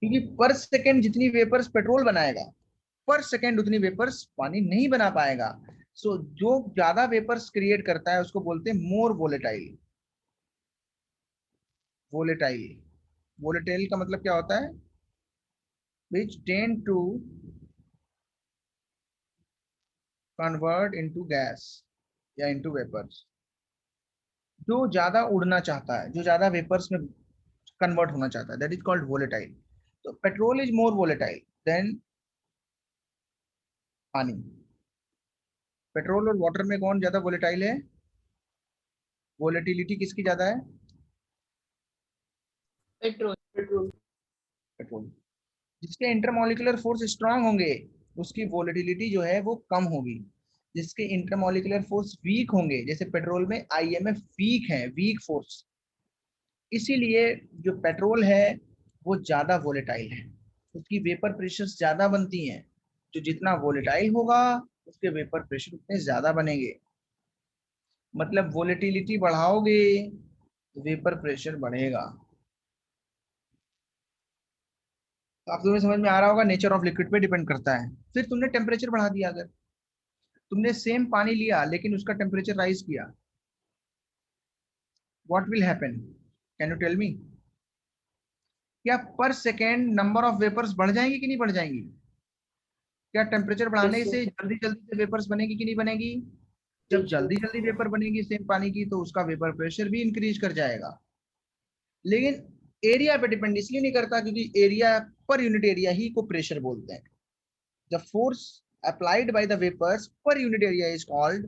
क्योंकि पर सेकेंड जितनी वेपर्स पेट्रोल बनाएगा, पर सेकेंड उतनी वेपर्स पानी नहीं बना पाएगा। सो जो ज्यादा वेपर्स क्रिएट करता है उसको बोलते हैं मोर वोलेटाइल। वोलेटाइल, वोलेटाइल का मतलब क्या होता है? which tend to convert into gas। या इनटू वेपर्स। जो ज्यादा उड़ना चाहता है, जो ज्यादा वेपर्स में कन्वर्ट होना चाहता है, दैट इज कॉल्ड वोलेटाइल। तो petrol is more volatile than pani. Petrol और वाटर में कौन ज्यादा वोलेटाइल है? वोलेटिलिटी किसकी ज्यादा है? पेट्रोल। पेट्रोल। जिसके इंटरमोलिकुलर फोर्स स्ट्रांग होंगे उसकी वोलेटिलिटी जो है वो कम होगी। जिसके इंटरमोलिकुलर फोर्स वीक होंगे, जैसे पेट्रोल में आईएमएफ वीक है, वीक फोर्स, इसीलिए जो पेट्रोल है वो ज्यादा वोलेटाइल है, उसकी वेपर प्रेशर ज्यादा बनती हैं। जो जितना वोलेटाइल होगा उसके वेपर प्रेशर उतने ज्यादा बनेंगे। मतलब वोलेटिलिटी बढ़ाओगे तो वेपर प्रेशर बढ़ेगा। तो आप तुम्हें समझ में आ रहा होगा, नेचर ऑफ लिक्विड पे डिपेंड करता है। फिर तुमने टेम्परेचर बढ़ा दिया, अगर तुमने सेम पानी लिया लेकिन उसका टेम्परेचर राइज किया, what will happen? Can you tell me? क्या पर सेकेंड नंबर ऑफ वेपर्स बढ़ जाएंगी कि नहीं बढ़ जाएंगी? क्या टेम्परेचर बढ़ाने से जल्दी जल्दी से वेपर्स बनेगी कि नहीं बनेगी? जब जल्दी जल्दी वेपर बनेगी सेम पानी की तो उसका वेपर प्रेशर भी इंक्रीज कर जाएगा। लेकिन एरिया पे डिपेंड इसलिए नहीं करता क्योंकि एरिया पर यूनिट एरिया ही को प्रेशर बोलते हैं। The force applied by the vapours per unit area is called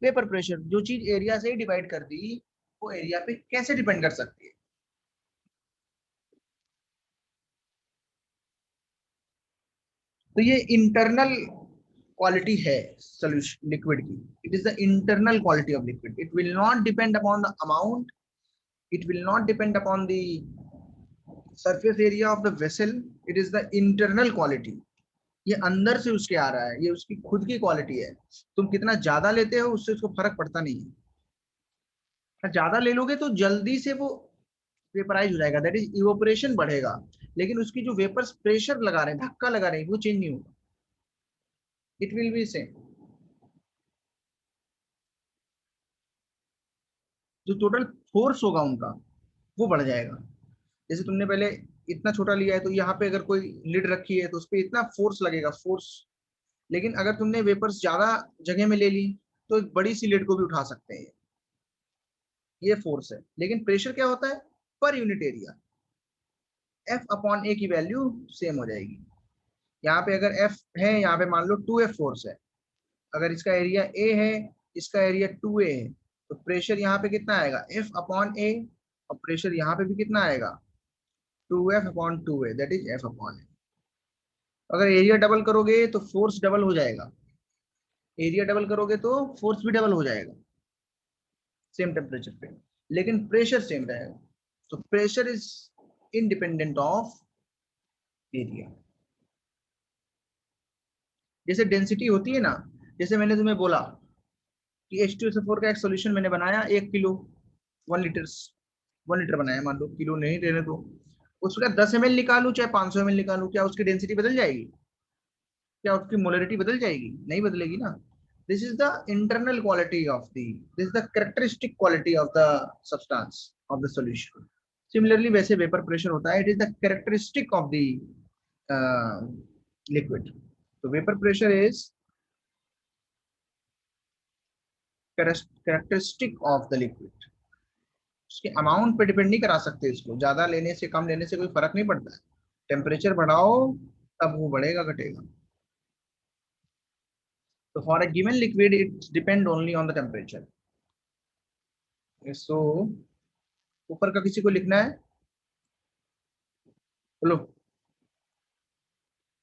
vapour pressure. जो चीज एरिया से ही डिवाइड कर दी वो एरिया पे कैसे डिपेंड कर सकती है? तो ये इंटरनल क्वालिटी है सॉल्यूशन लिक्विड की। It is the internal quality of liquid. It will not depend upon the amount, it will not depend upon the surface area of the vessel, it is the internal quality। ये अंदर से उसके आ रहा है, ये उसकी खुद की क्वालिटी है। तुम कितना ज्यादा लेते हो उससे उसको फर्क पड़ता नहीं है। ज्यादा ले लोगे तो जल्दी से वो वेपराइज हो जाएगा, दैट इज इवोपरेशन बढ़ेगा, लेकिन उसकी जो वेपर्स प्रेशर लगा रहे हैं, धक्का लगा रहे हैं, वो चेंज नहीं होगा, इट विल बी सेम। जो टोटल फोर्स होगा उनका वो बढ़ जाएगा। जैसे तुमने पहले इतना छोटा लिया है तो यहाँ पे अगर कोई लिड रखी है तो उस पर इतना फोर्स लगेगा, फोर्स। लेकिन अगर तुमने वेपर्स ज्यादा जगह में ले ली तो एक बड़ी सी लिड को भी उठा सकते हैं, ये फोर्स है। लेकिन प्रेशर क्या होता है? Per unit area. F upon A की वैल्यू सेम हो जाएगी। यहाँ पे अगर एफ है, यहाँ पे मान लो 2F फोर्स है, अगर इसका एरिया ए है, इसका एरिया 2A है, तो प्रेशर यहाँ पे कितना आएगा? F upon A. और प्रेशर यहाँ पे भी कितना आएगा? 2F upon 2A, that is F upon A. अगर एरिया डबल करोगे तो फोर्स डबल हो जाएगा, एरिया डबल करोगे तो फोर्स भी डबल हो जाएगा सेम टेम्परेचर पे, लेकिन प्रेशर सेम रहेगा। तो pressure is independent of area. जैसे डेंसिटी होती है ना, जैसे मैंने तुम्हें बोला कि H2SO4 का एक सोल्यूशन मैंने बनाया 1 किलो, 1 लीटर बनाया, मान लो किलो नहीं रहने दो, उसका 10 ml निकालू चाहे 500 ml निकालू, क्या उसकी डेंसिटी बदल जाएगी? क्या उसकी मोलरिटी बदल जाएगी? नहीं बदलेगी ना। This is the internal quality of the, this is the characteristic quality of the substance of the solution. Similarly वैसे वेपर प्रेशर होता है, it is the characteristic of the liquid. तो vapour pressure is characteristic of the liquid. उसके amount पे depend नहीं करा सकते इसको, ज्यादा लेने से कम लेने से कोई फर्क नहीं पड़ता है। टेम्परेचर बढ़ाओ तब वो बढ़ेगा घटेगा। तो for a given liquid it depend only on the temperature. So ऊपर का किसी को लिखना है? बोलो,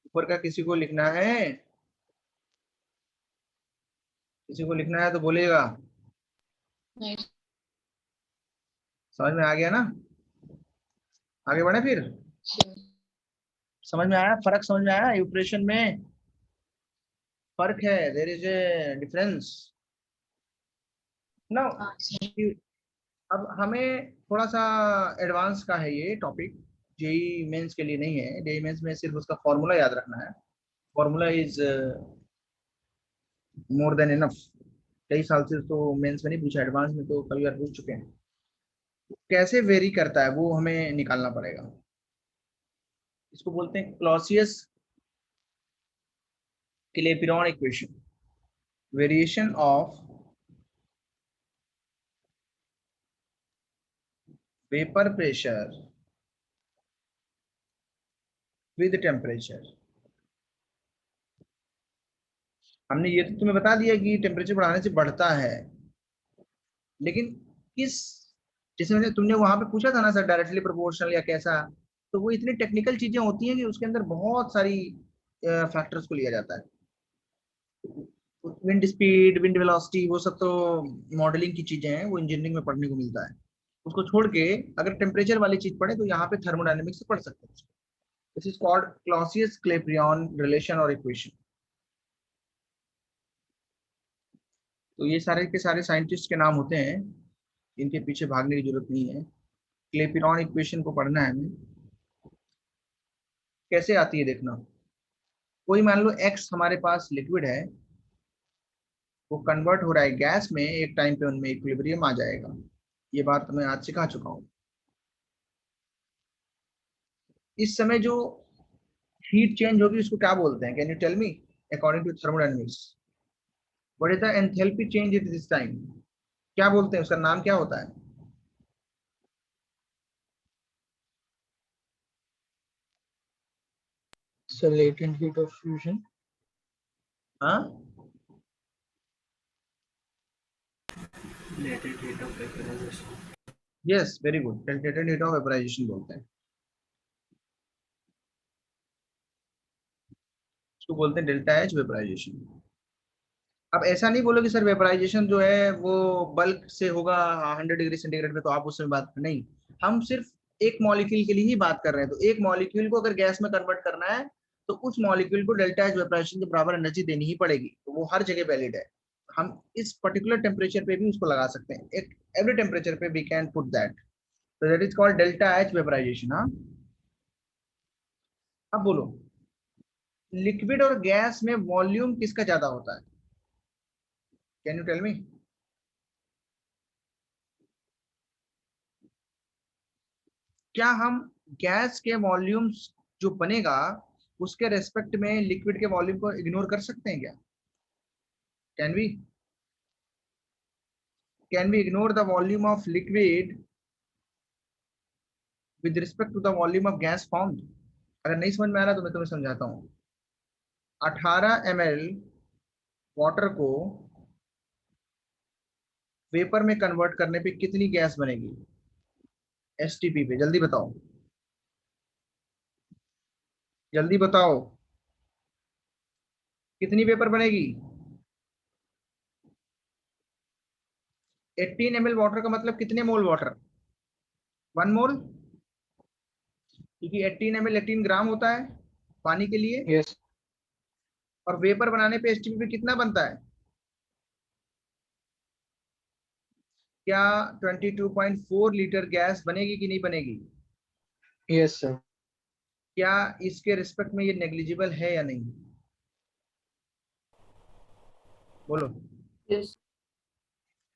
ऊपर का किसी को लिखना है? किसी को लिखना है तो बोलेगा। नहीं। समझ में आ गया ना? आगे बढ़े फिर। श्योर। समझ में आया फर्क? समझ में आया? इक्वेशन में फर्क है, देयर इज ए डिफरेंस ना। हाँ सर। अब हमें थोड़ा सा एडवांस का है ये टॉपिक, जेई मेंस के लिए नहीं है। जेई मेंस में सिर्फ उसका फॉर्मूला याद रखना है, formula is more than enough. कई साल से तो मेंस में नहीं पूछा, एडवांस में तो कई बार पूछ चुके हैं। कैसे वेरी करता है वो हमें निकालना पड़ेगा। इसको बोलते हैं Clausius Clapeyron equation. Variation of vapour pressure with temperature. हमने ये तो तुम्हें बता दिया कि टेम्परेचर बढ़ाने से बढ़ता है, लेकिन किस, जैसे मैंने तुमने वहां पे पूछा था ना सर, डायरेक्टली प्रोपोर्शनल या कैसा, तो वो इतनी टेक्निकल चीजें होती हैं कि उसके अंदर बहुत सारी फैक्टर्स को लिया जाता है। विंड स्पीड, विंड वेलोसिटी, वो सब तो मॉडलिंग की चीजें हैं, वो इंजीनियरिंग में पढ़ने को मिलता है। उसको छोड़ के अगर टेम्परेचर वाली चीज पढ़े तो यहाँ पे थर्मोडायनेमिक्स से पढ़ सकते हैं। This is called Clausius Clapeyron relation और इक्वेशन। तो ये सारे के सारे साइंटिस्ट के नाम होते हैं, इनके पीछे भागने की जरूरत नहीं है। क्लेपियन इक्वेशन को पढ़ना है हमें। कैसे आती है देखना। कोई मान लो एक्स हमारे पास लिक्विड है, वो कन्वर्ट हो रहा है गैस में, एक टाइम पे उनमें इक्विलिब्रियम आ जाएगा। ये बात मैं आज सिखा चुका हूँ। इस समय जो हीट चेंज होगी उसको क्या बोलते हैं? Can you tell me according to thermodynamics what is the enthalpy change at this time? क्या बोलते हैं, उसका नाम क्या होता है? So latent heat of fusion. हाँ, Latent heat of vaporization. Yes, very good, latent heat of vaporization बोलते हैं उसको, बोलते हैं डेल्टा एच वेपराइजेशन। अब ऐसा नहीं बोलो कि सर वेपराइजेशन जो है वो बल्क से होगा 100 डिग्री सेंटीग्रेड पे, तो आप उसमें बात नहीं, हम सिर्फ एक मॉलिक्यूल के लिए ही बात कर रहे हैं। तो एक मॉलिक्यूल को अगर गैस में कन्वर्ट करना है तो उस मॉलिक्यूल को डेल्टा एच वेपराइजेशन के बराबर एनर्जी देनी ही पड़ेगी, तो वो हर जगह वैलिड है। हम इस पर्टिकुलर टेम्परेचर पे भी उसको लगा सकते हैं, एक एवरी टेम्परेचर पे वी कैन पुट दैट, तो that is called delta H vaporisation. हाँ, अब बोलो, लिक्विड और गैस में वॉल्यूम किसका ज्यादा होता है? Can you tell me? क्या हम गैस के वॉल्यूम्स जो बनेगा उसके रेस्पेक्ट में लिक्विड के वॉल्यूम को इग्नोर कर सकते हैं क्या? Can we, can we ignore the volume of liquid with respect to the volume of gas formed? अगर नहीं समझ में आ रहा तो मैं तुम्हें समझाता हूँ। 18 ml वाटर को वेपर में कन्वर्ट करने पे कितनी गैस बनेगी एसटीपी पे? जल्दी बताओ, जल्दी बताओ, कितनी वेपर बनेगी? 18 ml वाटर का मतलब कितने मोल वाटर? 1 मोल, क्योंकि 18 ml 18 ग्राम होता है पानी के लिए। Yes. और वेपर बनाने पे एसटीपी पे कितना बनता है? क्या 22.4 लीटर गैस बनेगी कि नहीं बनेगी? Yes, sir. क्या इसके रिस्पेक्ट में ये नेग्लिजिबल है या नहीं? बोलो, Yes.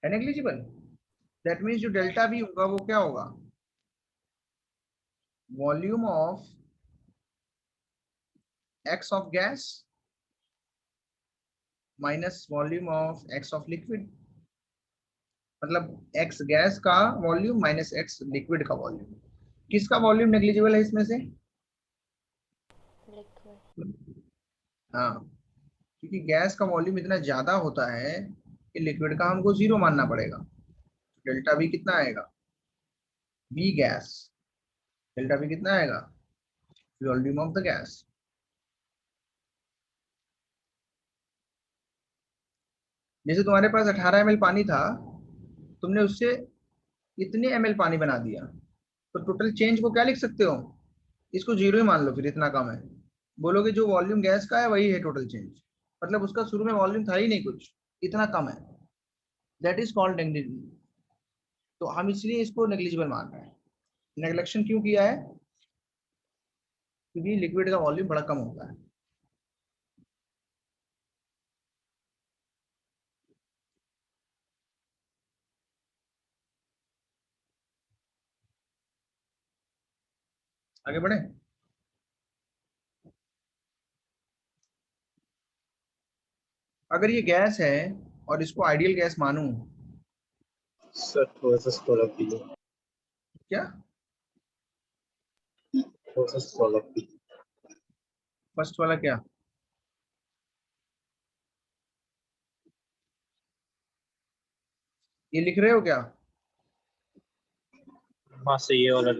है नेग्लिजिबल? दैट मीन्स जो डेल्टा भी होगा वो क्या होगा? Volume of x of gas minus volume of x of liquid, मतलब एक्स गैस का वॉल्यूम माइनस एक्स लिक्विड का वॉल्यूम। किसका वॉल्यूम नेग्लिजिबल है इसमें से? Liquid. हाँ, क्योंकि गैस का वॉल्यूम इतना ज्यादा होता है कि लिक्विड का हमको जीरो मानना पड़ेगा। डेल्टा भी कितना आएगा? वी गैस, डेल्टा भी कितना आएगा? Volume of the gas. जैसे तुम्हारे पास 18 ml पानी था, तुमने उससे इतने ml पानी बना दिया, तो टोटल चेंज को क्या लिख सकते हो? इसको जीरो ही मान लो, फिर इतना कम है, बोलोगे जो वॉल्यूम गैस का है वही है टोटल चेंज, मतलब उसका शुरू में वॉल्यूम था ही नहीं कुछ, इतना कम है, दैट इज कॉल्ड नेग्लिजिबल। तो हम इसलिए इसको नेग्लिजिबल मान रहे हैं। नेग्लेक्शन क्यों किया है? क्योंकि लिक्विड का वॉल्यूम बड़ा कम होता है। आगे बढ़े। अगर ये गैस है और इसको आइडियल गैस मानूं, सर थोड़ा सा स्क्रॉल अप कीजिए। क्या प्रोसेस वाला P। फर्स्ट वाला क्या? ये लिख रहे हो क्या? हाँ से ये वाला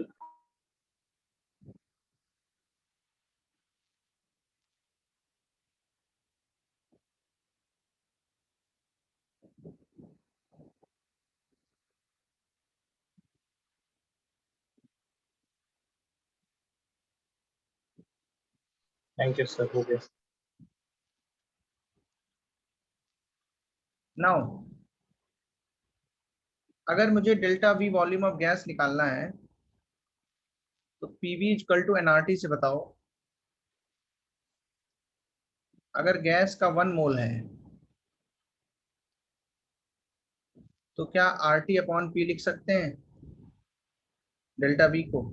थैंक यू सर, हो गया। नाउ अगर मुझे delta V volume of gas निकालना है तो पीवी इक्वल टू एनआरटी से बताओ। अगर गैस का 1 मोल है तो क्या आरटी अपॉन पी लिख सकते हैं डेल्टा वी को?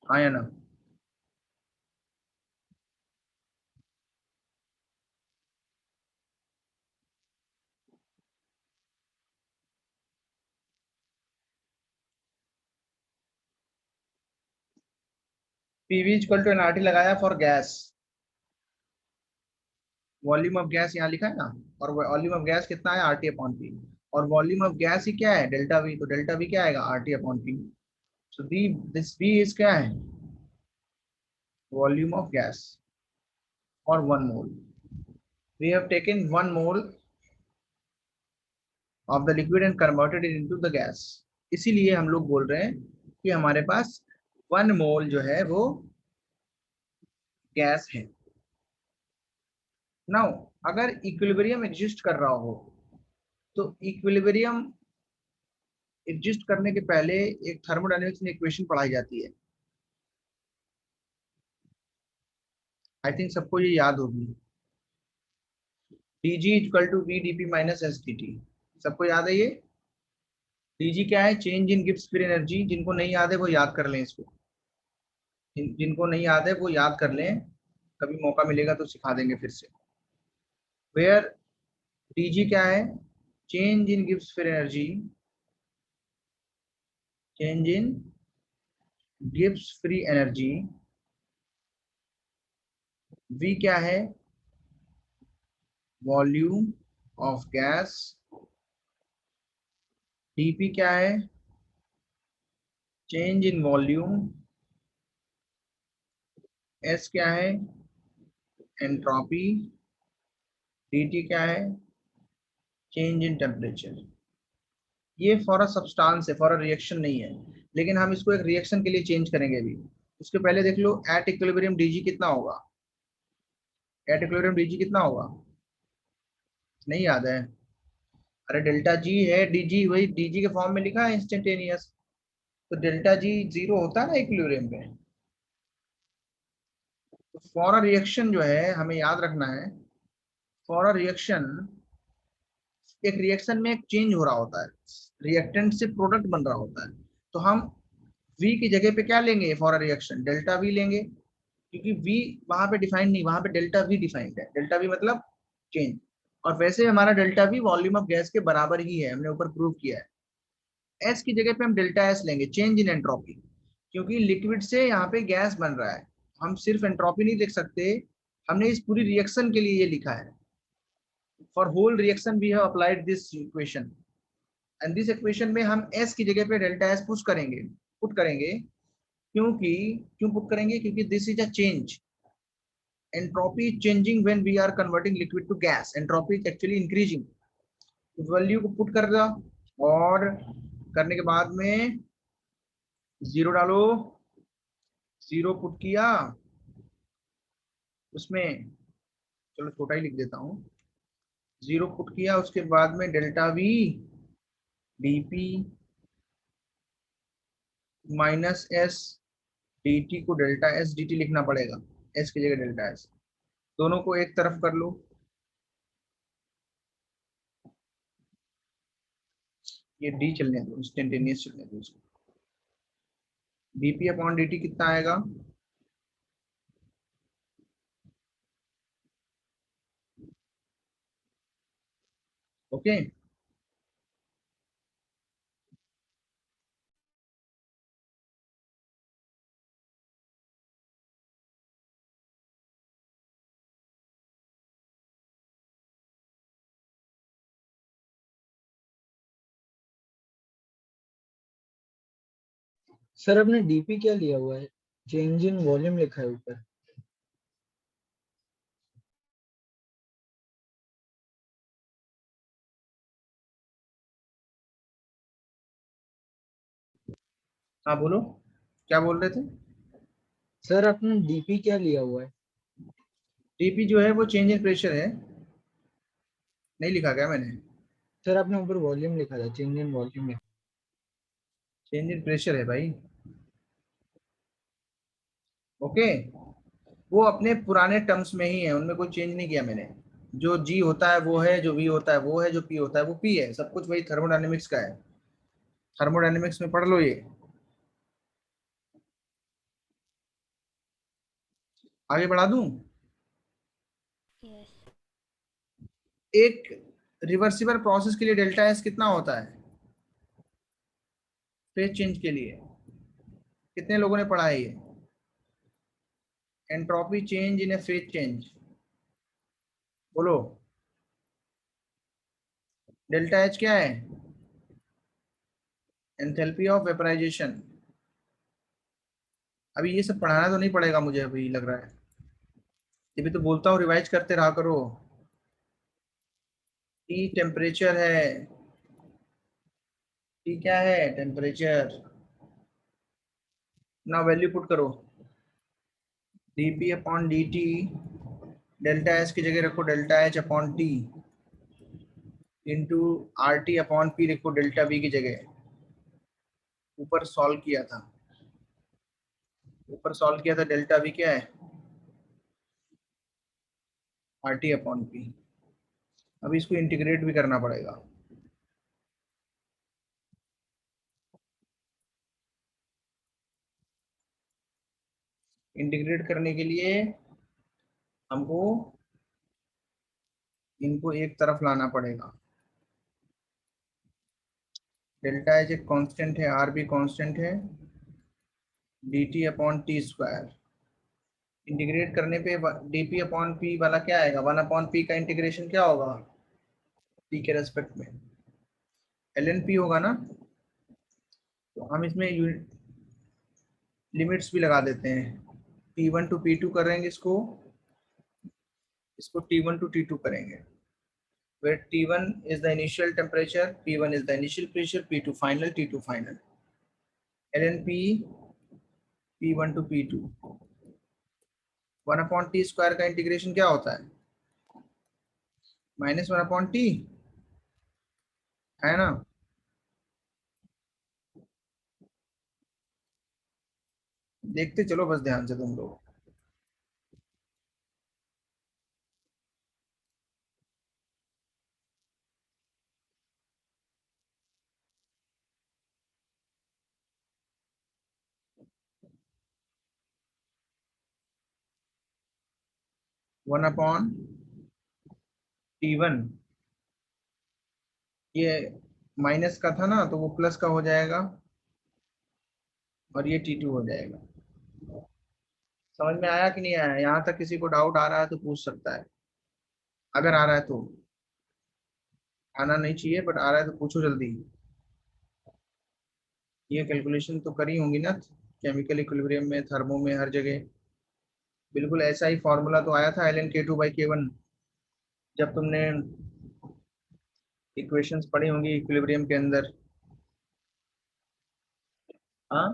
हाँ या ना? पीवी इक्वल टू एनआरटी लगाया for gas, volume of gas यहाँ लिखा है ना, और वॉल्यूम ऑफ गैस कितना है आरटी अपॉन पी, और वॉल्यूम ऑफ गैस ही क्या है डेल्टा वी, तो डेल्टा वी क्या आएगा RT upon P. So we this V is क्या है वॉल्यूम ऑफ गैस और 1 mole. We have taken 1 mole of the liquid and converted it into the gas, इसीलिए हम लोग बोल रहे हैं कि हमारे पास 1 मोल जो है वो गैस है। नाउ अगर इक्विलिब्रियम एग्जिस्ट कर रहा हो तो इक्विलिब्रियम एग्जिस्ट करने के पहले एक थर्मोडायनेमिक्स में इक्वेशन पढ़ाई जाती है, आई थिंक सबको ये याद होगी। dg equal to V D P minus S D T, सबको याद है ये? dg क्या है? Change in Gibbs free energy. जिनको नहीं याद है वो याद कर लें इसको, जिनको नहीं याद है वो याद कर लें, कभी मौका मिलेगा तो सिखा देंगे फिर से। वेयर dg क्या है? Change in Gibbs free energy, change in Gibbs free energy. v क्या है? Volume of gas. dp क्या है? Change in volume. s क्या है? एंट्रोपी। dt क्या है? Change in temperature. ये फॉर अ सब्सटेंस है, फॉर अ रिएक्शन नहीं है, लेकिन हम इसको एक रिएक्शन के लिए चेंज करेंगे अभी। उसके पहले देख लो एट इक्विलिब्रियम dg कितना होगा, एट इक्विलिब्रियम dg कितना होगा? नहीं याद है? अरे डेल्टा जी है, dg वही dg के फॉर्म में लिखा है इंस्टेंटेनियस, तो डेल्टा जी 0 होता है ना इक्विलिब्रियम पे। तो फॉर अ रिएक्शन जो है हमें याद रखना है, फॉर अ रिएक्शन, एक रिएक्शन में एक चेंज हो रहा होता है, रिएक्टेंट से प्रोडक्ट बन रहा होता है, तो हम v की जगह पे क्या लेंगे for a reaction? Delta v लेंगे, क्योंकि v वहां पे डिफाइंड नहीं, वहां पे डेल्टा v डिफाइंड है, डेल्टा v मतलब चेंज। और वैसे हमारा delta v volume of gas के बराबर ही है, हमने ऊपर प्रूव किया है। s की जगह पे हम डेल्टा s लेंगे, चेंज इन एंट्रोपी, क्योंकि लिक्विड से यहाँ पे गैस बन रहा है, हम सिर्फ एंट्रोपी नहीं देख सकते, हमने इस पूरी रिएक्शन के लिए ये लिखा है। For whole reaction we have applied this equation, and this equation में हम s की जगह पे डेल्टा s पुट करेंगे, क्योंकि क्यों पुट करेंगे? क्योंकि this is a change, entropy is changing when we are converting liquid to gas, entropy is actually increasing। Value को पुट कर दिया, और करने के बाद में जीरो डालो, जीरो पुट किया उसमें, चलो छोटा ही लिख देता हूँ, जीरो पुट किया, उसके बाद में delta we DP minus S dt को डेल्टा एस dt लिखना पड़ेगा, s की जगह डेल्टा s, दोनों को एक तरफ कर लो। ये d चलने दो, इंस्टेंटेनियस चलने दो इसको। dp अपॉन dt कितना आएगा? ओके सर आपने डीपी क्या लिया हुआ है? चेंज इन वॉल्यूम लिखा है ऊपर। हाँ बोलो, क्या बोल रहे थे? सर आपने डीपी क्या लिया हुआ है? टीपी जो है वो चेंज इन प्रेशर है, नहीं लिखा क्या मैंने? सर आपने ऊपर वॉल्यूम लिखा था, change in volume. Change in pressure है भाई। ओके, वो अपने पुराने टर्म्स में ही है, उनमें कोई चेंज नहीं किया मैंने। जो जी होता है वो है, जो वी होता है वो है, जो पी होता है वो पी है, सब कुछ वही थर्मोडायनेमिक्स का है। थर्मोडायनेमिक्स में पढ़ लो ये। आगे बढ़ा दूं? Yes. एक रिवर्सिबल प्रोसेस के लिए डेल्टा एस कितना होता है फेज चेंज के लिए? कितने लोगों ने पढ़ा है ये? Entropy change in a phase change, बोलो। डेल्टा एच क्या है? Enthalpy of vaporisation. अभी ये सब पढ़ाना तो नहीं पड़ेगा मुझे, अभी लग रहा है। ये भी तो बोलता हूँ, रिवाइज करते रहा करो। टी टेम्परेचर है। टी क्या है? टेम्परेचर। ना वैल्यू पुट करो। DP upon D T, delta S की जगह रखो delta H upon T, into R T upon P रखो डेल्टा बी की जगह। ऊपर सॉल्व किया था, ऊपर सॉल्व किया था, डेल्टा बी क्या है? R T upon P. अभी इसको इंटीग्रेट भी करना पड़ेगा। इंटीग्रेट करने के लिए हमको इनको एक तरफ लाना पड़ेगा। डेल्टा एच एक कांस्टेंट है, आर भी कांस्टेंट है, D T upon T square. Integrate करने पे डी पी अपॉन पी वाला क्या आएगा? 1/p का इंटीग्रेशन क्या होगा पी के रेस्पेक्ट में? एल एन पी होगा ना। तो हम इसमें लिमिट्स भी लगा देते हैं। T1 टू P2 करेंगे इसको, इसको T1 टू T2 करेंगे, where T1 is the initial temperature, P1 is the initial pressure, P2 final, T2 final. ln P, P1 to P2। 1/t square का इंटीग्रेशन क्या होता है? -1/t, है ना? देखते चलो बस ध्यान से तुम लोग। वन अपॉन T1, ये माइनस का था ना, तो वो प्लस का हो जाएगा, और ये T2 हो जाएगा। समझ में आया कि नहीं आया? यहाँ तक किसी को डाउट आ रहा है तो पूछ सकता है, अगर आ रहा है तो। आना नहीं चाहिए, बट आ रहा है तो पूछो जल्दी। ये कैलकुलेशन तो करी होंगी ना, केमिकल इक्विलिब्रियम में, थर्मो में, हर जगह बिल्कुल ऐसा ही फॉर्मूला तो आया था, ln K2/K1, जब तुमने इक्वेशंस पढ़ी होंगी इक्विलिब्रियम के अंदर। हाँ,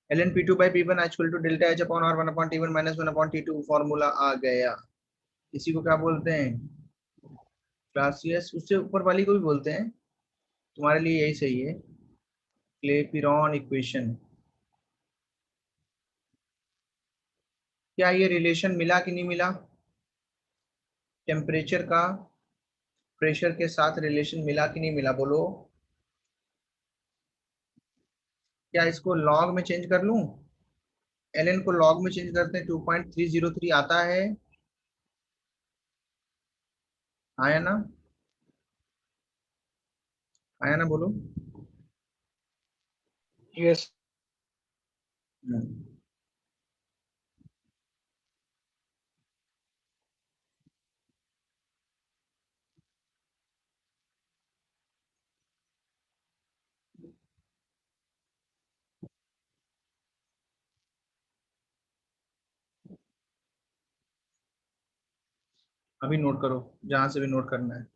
ln P2/P1 equal to delta H upon R 1/T1 -1/T2 formula आ गया। इसी को क्या बोलते हैं? क्लासियस। उससे ऊपर वाली को भी बोलते हैं, तुम्हारे लिए यही सही है, क्लेपिरॉन इक्वेशन। क्या ये रिलेशन मिला कि नहीं मिला? टेम्परेचर का प्रेशर के साथ रिलेशन मिला कि नहीं मिला, बोलो। क्या इसको लॉग में चेंज कर लूं? ln को लॉग में चेंज करते हैं, 2.303 आता है। आया ना? आया ना, बोलो। यस। हम्म। अभी नोट करो, जहां से भी नोट करना है।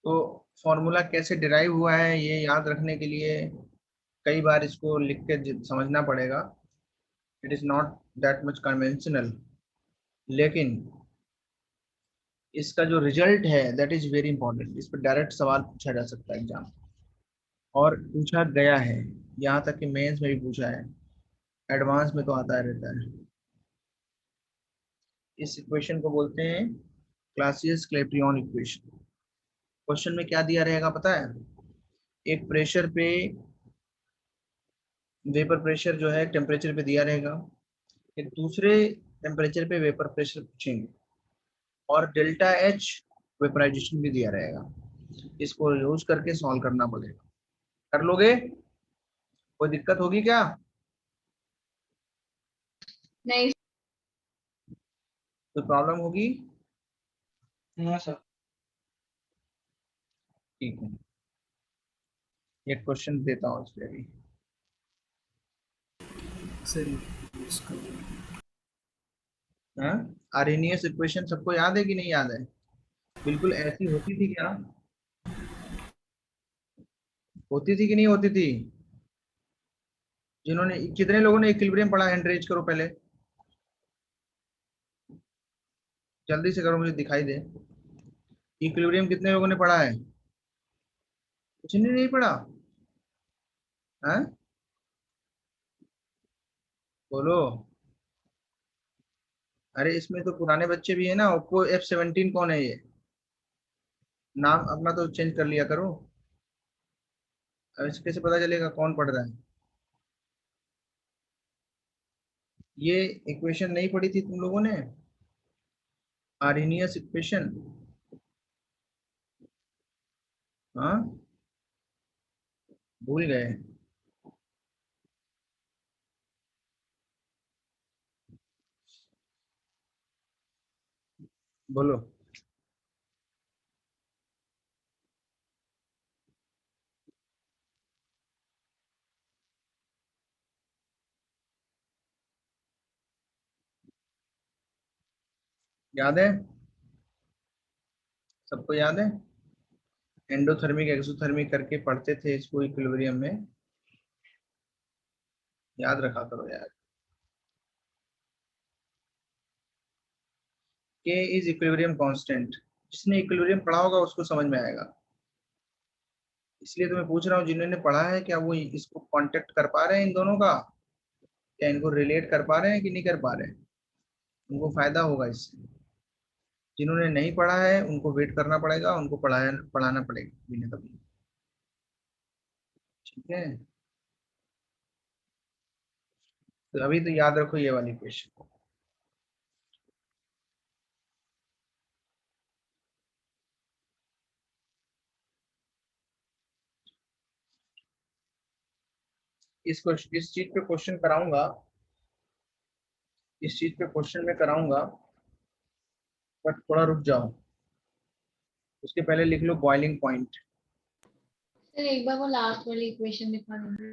तो फॉर्मूला कैसे डिराइव हुआ है ये याद रखने के लिए कई बार इसको लिख के समझना पड़ेगा। It is not that much conventional, लेकिन इसका जो रिजल्ट है दैट इज वेरी इंपॉर्टेंट। इस पर डायरेक्ट सवाल पूछा जा सकता है एग्जाम, और पूछा गया है। यहाँ तक कि मेंस में भी पूछा है, एडवांस में तो आता रहता है। इस इक्वेशन को बोलते हैं क्लासियस क्लैपेरॉन इक्वेशन। क्वेश्चन में क्या दिया रहेगा पता है? एक प्रेशर पे, वेपर प्रेशर जो है टेम्परेचर पे दिया रहेगा, एक दूसरे टेम्परेचर पे वेपर प्रेशर पूछेंगे, और डेल्टा एच वेपराइजेशन भी दिया रहेगा। इसको यूज करके सॉल्व करना पड़ेगा। कर लोगे? कोई दिक्कत होगी क्या? नहीं कोई प्रॉब्लम होगी? हाँ सर। ठीक है, एक क्वेश्चन देता हूँ इस पे अभी। हाँ, आर्हेनियस इक्वेशन सबको याद है कि नहीं याद है? बिल्कुल ऐसी होती थी क्या? होती थी कि नहीं होती थी? जिन्होंने, कितने लोगों ने इक्विलिब्रियम पढ़ा? हैंड रेज करो पहले, जल्दी से करो, मुझे दिखाई दे। इक्विलिब्रियम कितने लोगों ने पढ़ा है? कुछ ने नहीं पढ़ा? हाँ, बोलो। अरे इसमें तो पुराने बच्चे भी है ना। ओप्पो F17 कौन है ये? नाम अपना तो चेंज कर लिया करो। अब इससे कैसे पता चलेगा कौन पढ़ रहा है? ये इक्वेशन नहीं पढ़ी थी तुम लोगों ने? Arrhenius equation. हाँ, भूल गए? बोलो। याद है? सबको याद है? एंडोथर्मिक एक्सोथर्मिक करके पढ़ते थे इसको इक्विलिब्रियम में। याद रखा करो यार। के इज इक्विलिब्रियम कांस्टेंट। जिसने इक्विलिब्रियम पढ़ा होगा उसको समझ में आएगा। इसलिए तो मैं पूछ रहा हूँ, जिन्होंने पढ़ा है क्या वो इसको कांटेक्ट कर पा रहे हैं इन दोनों का? क्या इनको रिलेट कर पा रहे हैं कि नहीं कर पा रहे हैं? उनको फायदा होगा इससे। जिन्होंने नहीं पढ़ा है उनको वेट करना पड़ेगा, उनको पढ़ाना पड़ेगा कभी ना कभी। ठीक है, तो अभी तो याद रखो ये वाली क्वेश्चन। इस चीज पे क्वेश्चन कराऊंगा, इस चीज पे क्वेश्चन में कराऊंगा, बट थोड़ा रुक जाओ। उसके पहले लिख लो बॉइलिंग पॉइंट। सर, एक बार वो लास्ट वाली इक्वेशन दिखा देंगे।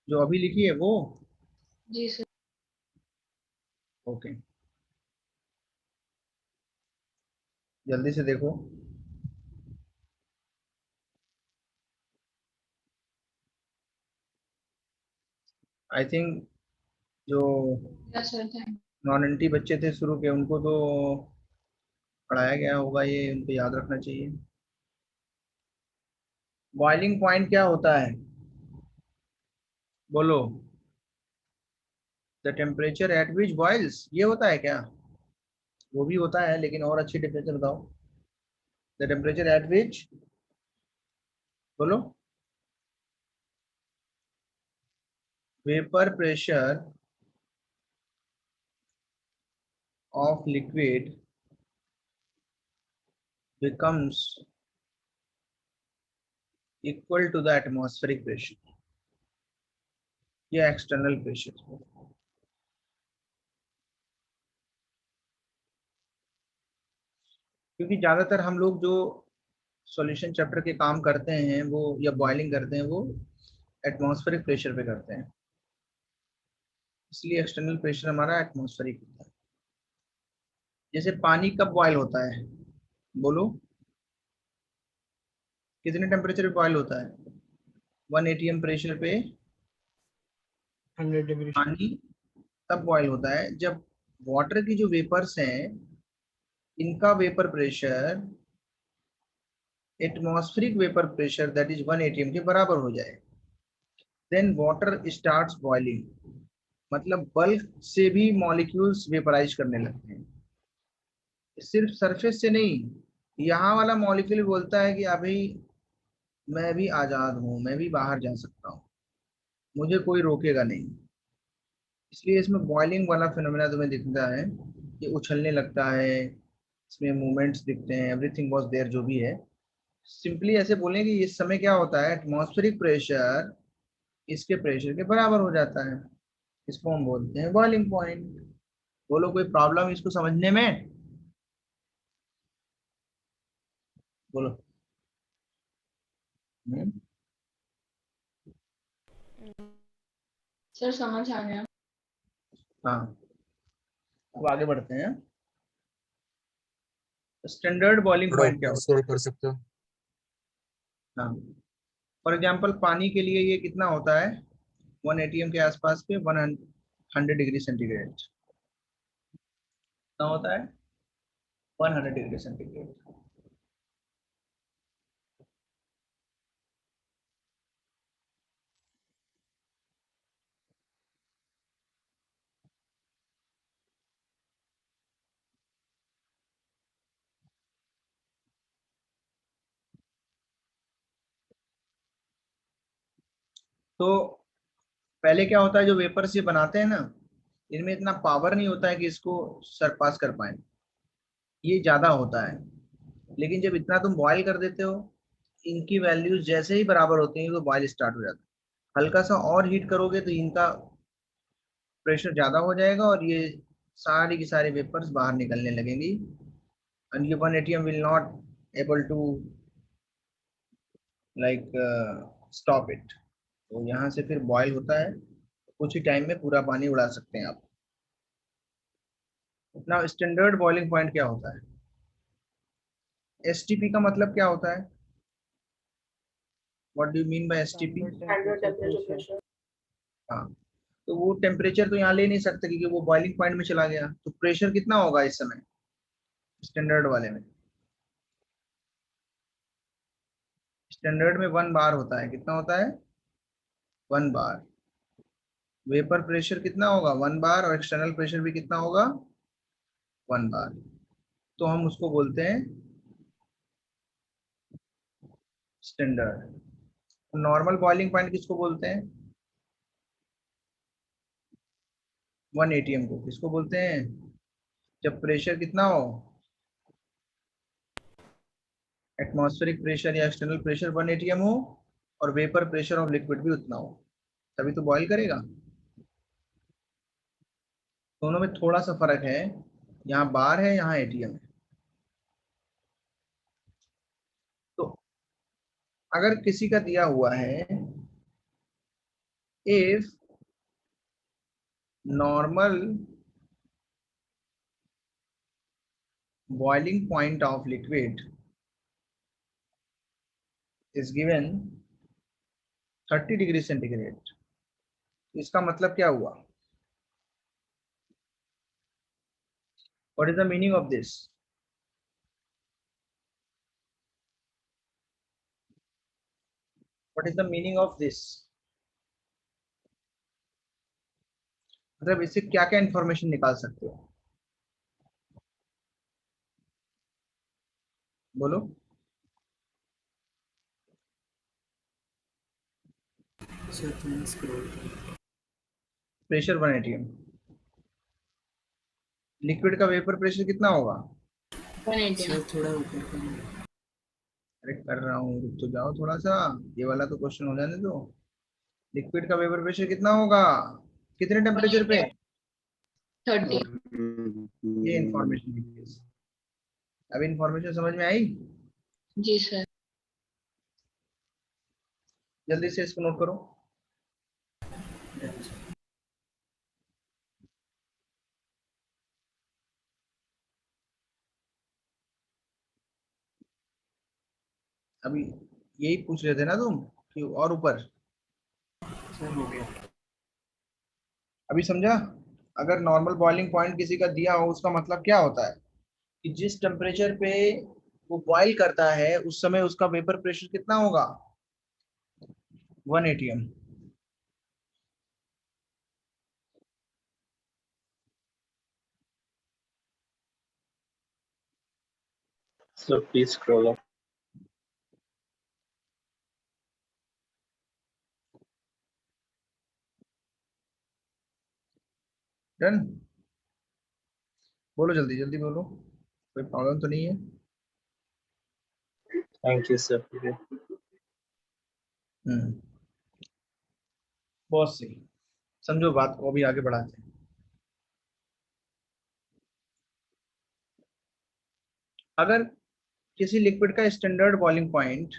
जो अभी लिखी है वो? जी सर। ओके, जल्दी से देखो। आई थिंक जो yes sir, thank. Non anti बच्चे थे शुरू के, उनको तो पढ़ाया गया होगा, ये उनको याद रखना चाहिए। बॉइलिंग पॉइंट क्या होता है? बोलो। The temperature at which boils, ये होता है क्या? वो भी होता है, लेकिन और अच्छी टेम्परेचर बताओ। द टेम्परेचर एट विच, बोलो। Vapour pressure of liquid becomes equal to the atmospheric pressure या एक्सटर्नल प्रेशर। क्योंकि ज्यादातर हम लोग जो सॉल्यूशन चैप्टर के काम करते हैं वो या बॉइलिंग करते हैं वो एटमॉस्फेरिक प्रेशर पे करते हैं, इसलिए एक्सटर्नल प्रेशर हमारा एटमॉस्फेरिक होता है। जैसे पानी कब बॉयल होता है, बोलो कितने टेम्परेचर पे बॉयल होता है? 1 atm प्रेशर पे 100 डिग्री। पानी तब बॉयल होता है जब वाटर की जो वेपर्स हैं इनका vapour pressure atmospheric vapour pressure that is 1 atm के बराबर हो जाए, देन वाटर स्टार्ट्स बॉइलिंग। मतलब बल्क से भी मॉलिक्यूल्स वेपराइज करने लगते हैं, सिर्फ सरफेस से नहीं। यहाँ वाला मॉलिक्यूल बोलता है कि अभी मैं भी आजाद हूँ, मैं भी बाहर जा सकता हूँ, मुझे कोई रोकेगा नहीं। इसलिए इसमें बॉइलिंग वाला फिनोमेना तुम्हें दिखता है, ये उछलने लगता है, इसमें मूवमेंट्स दिखते हैं, एवरीथिंग वाज देयर जो भी है। सिंपली ऐसे बोलें कि इस समय क्या होता है, एटमॉस्फेरिक प्रेशर इसके प्रेशर के बराबर हो जाता है, इसको हम बोलते हैं बॉइलिंग पॉइंट। बोलो कोई प्रॉब्लम इसको समझने में? बोलो। हम्म, सर समझ आ गया। हाँ, अब आगे बढ़ते हैं। स्टैंडर्ड बॉइलिंग थोड़ा पॉइंट क्या ऊपर होता स्क्रॉल कर सकते हो? है? हाँ, फॉर एग्जाम्पल पानी के लिए ये कितना होता है, 1 atm के आसपास पे 100 डिग्री सेंटीग्रेड कितना होता है, 100 डिग्री सेंटीग्रेड। तो पहले क्या होता है, जो वेपर्स ये बनाते हैं ना, इनमें इतना पावर नहीं होता है कि इसको सरपास कर पाए, ये ज्यादा होता है। लेकिन जब इतना तुम बॉयल कर देते हो, इनकी वैल्यूज जैसे ही बराबर होती हैं तो बॉयल स्टार्ट हो जाता है। हल्का सा और हीट करोगे तो इनका प्रेशर ज्यादा हो जाएगा और ये सारी की सारी वेपर्स बाहर निकलने लगेंगी, एंड ये 1 atm will not able to like stop it. तो यहाँ से फिर बॉयल होता है, कुछ ही टाइम में पूरा पानी उड़ा सकते हैं आप। ना स्टैंडर्ड बॉइलिंग पॉइंट क्या होता है? एसटीपी का मतलब क्या होता है? What do you mean by STP? Standard temperature pressure. हाँ, तो वो टेम्परेचर तो यहाँ ले नहीं सकते क्योंकि वो बॉइलिंग पॉइंट में चला गया, तो प्रेशर कितना होगा इस समय स्टैंडर्ड वाले में? स्टैंडर्ड में 1 बार होता है, कितना होता है, 1 बार। वेपर प्रेशर कितना होगा, 1 बार, और एक्सटर्नल प्रेशर भी कितना होगा, 1 बार। तो हम उसको बोलते हैं स्टैंडर्ड। नॉर्मल बॉइलिंग पॉइंट किसको बोलते हैं? 1 atm को किसको बोलते हैं? जब प्रेशर कितना हो, एटमॉस्फेरिक प्रेशर या एक्सटर्नल प्रेशर 1 atm हो और वेपर प्रेशर ऑफ लिक्विड भी उतना हो, तभी तो बॉईल करेगा। दोनों में थोड़ा सा फर्क है, यहाँ बार है, यहाँ एटीएम है। तो अगर किसी का दिया हुआ है, if normal boiling point of liquid is given 30 degree centigrade, इसका मतलब क्या हुआ? What is the meaning of this? What is the meaning of this? मतलब इससे क्या क्या इंफॉर्मेशन निकाल सकते हो, बोलो। सर तुमने स्क्रॉल किया। Pressure 1 atm। लिक्विड का वेपर प्रेशर कितना होगा? 180। सर थोड़ा ऊपर करना। अरे कर रहा हूँ, रुक तो जाओ थोड़ा सा, ये वाला तो क्वेश्चन हो जाने दो। लिक्विड का वेपर प्रेशर कितना होगा, कितने टेम्परेचर पे? 30। ये इंफॉर्मेशन, अब इंफॉर्मेशन समझ में आई? जी सर। जल्दी से इसको नोट करो। अभी यही पूछ रहे थे ना तुम कि और ऊपर? सर हो गया। अभी समझा? अगर नॉर्मल बॉइलिंग पॉइंट किसी का दिया हो, उसका मतलब क्या होता है कि जिस टेम्परेचर पे वो बॉइल करता है उस समय उसका वेपर प्रेशर कितना होगा? 1 atm। So please scroll up. Done? बोलो जल्दी जल्दी बोलो, कोई प्रॉब्लम तो नहीं है? Thank you, sir. हम्म, बहुत सही। समझो बात को, अभी आगे बढ़ाते हैं। अगर किसी लिक्विड का स्टैंडर्ड बॉइलिंग पॉइंट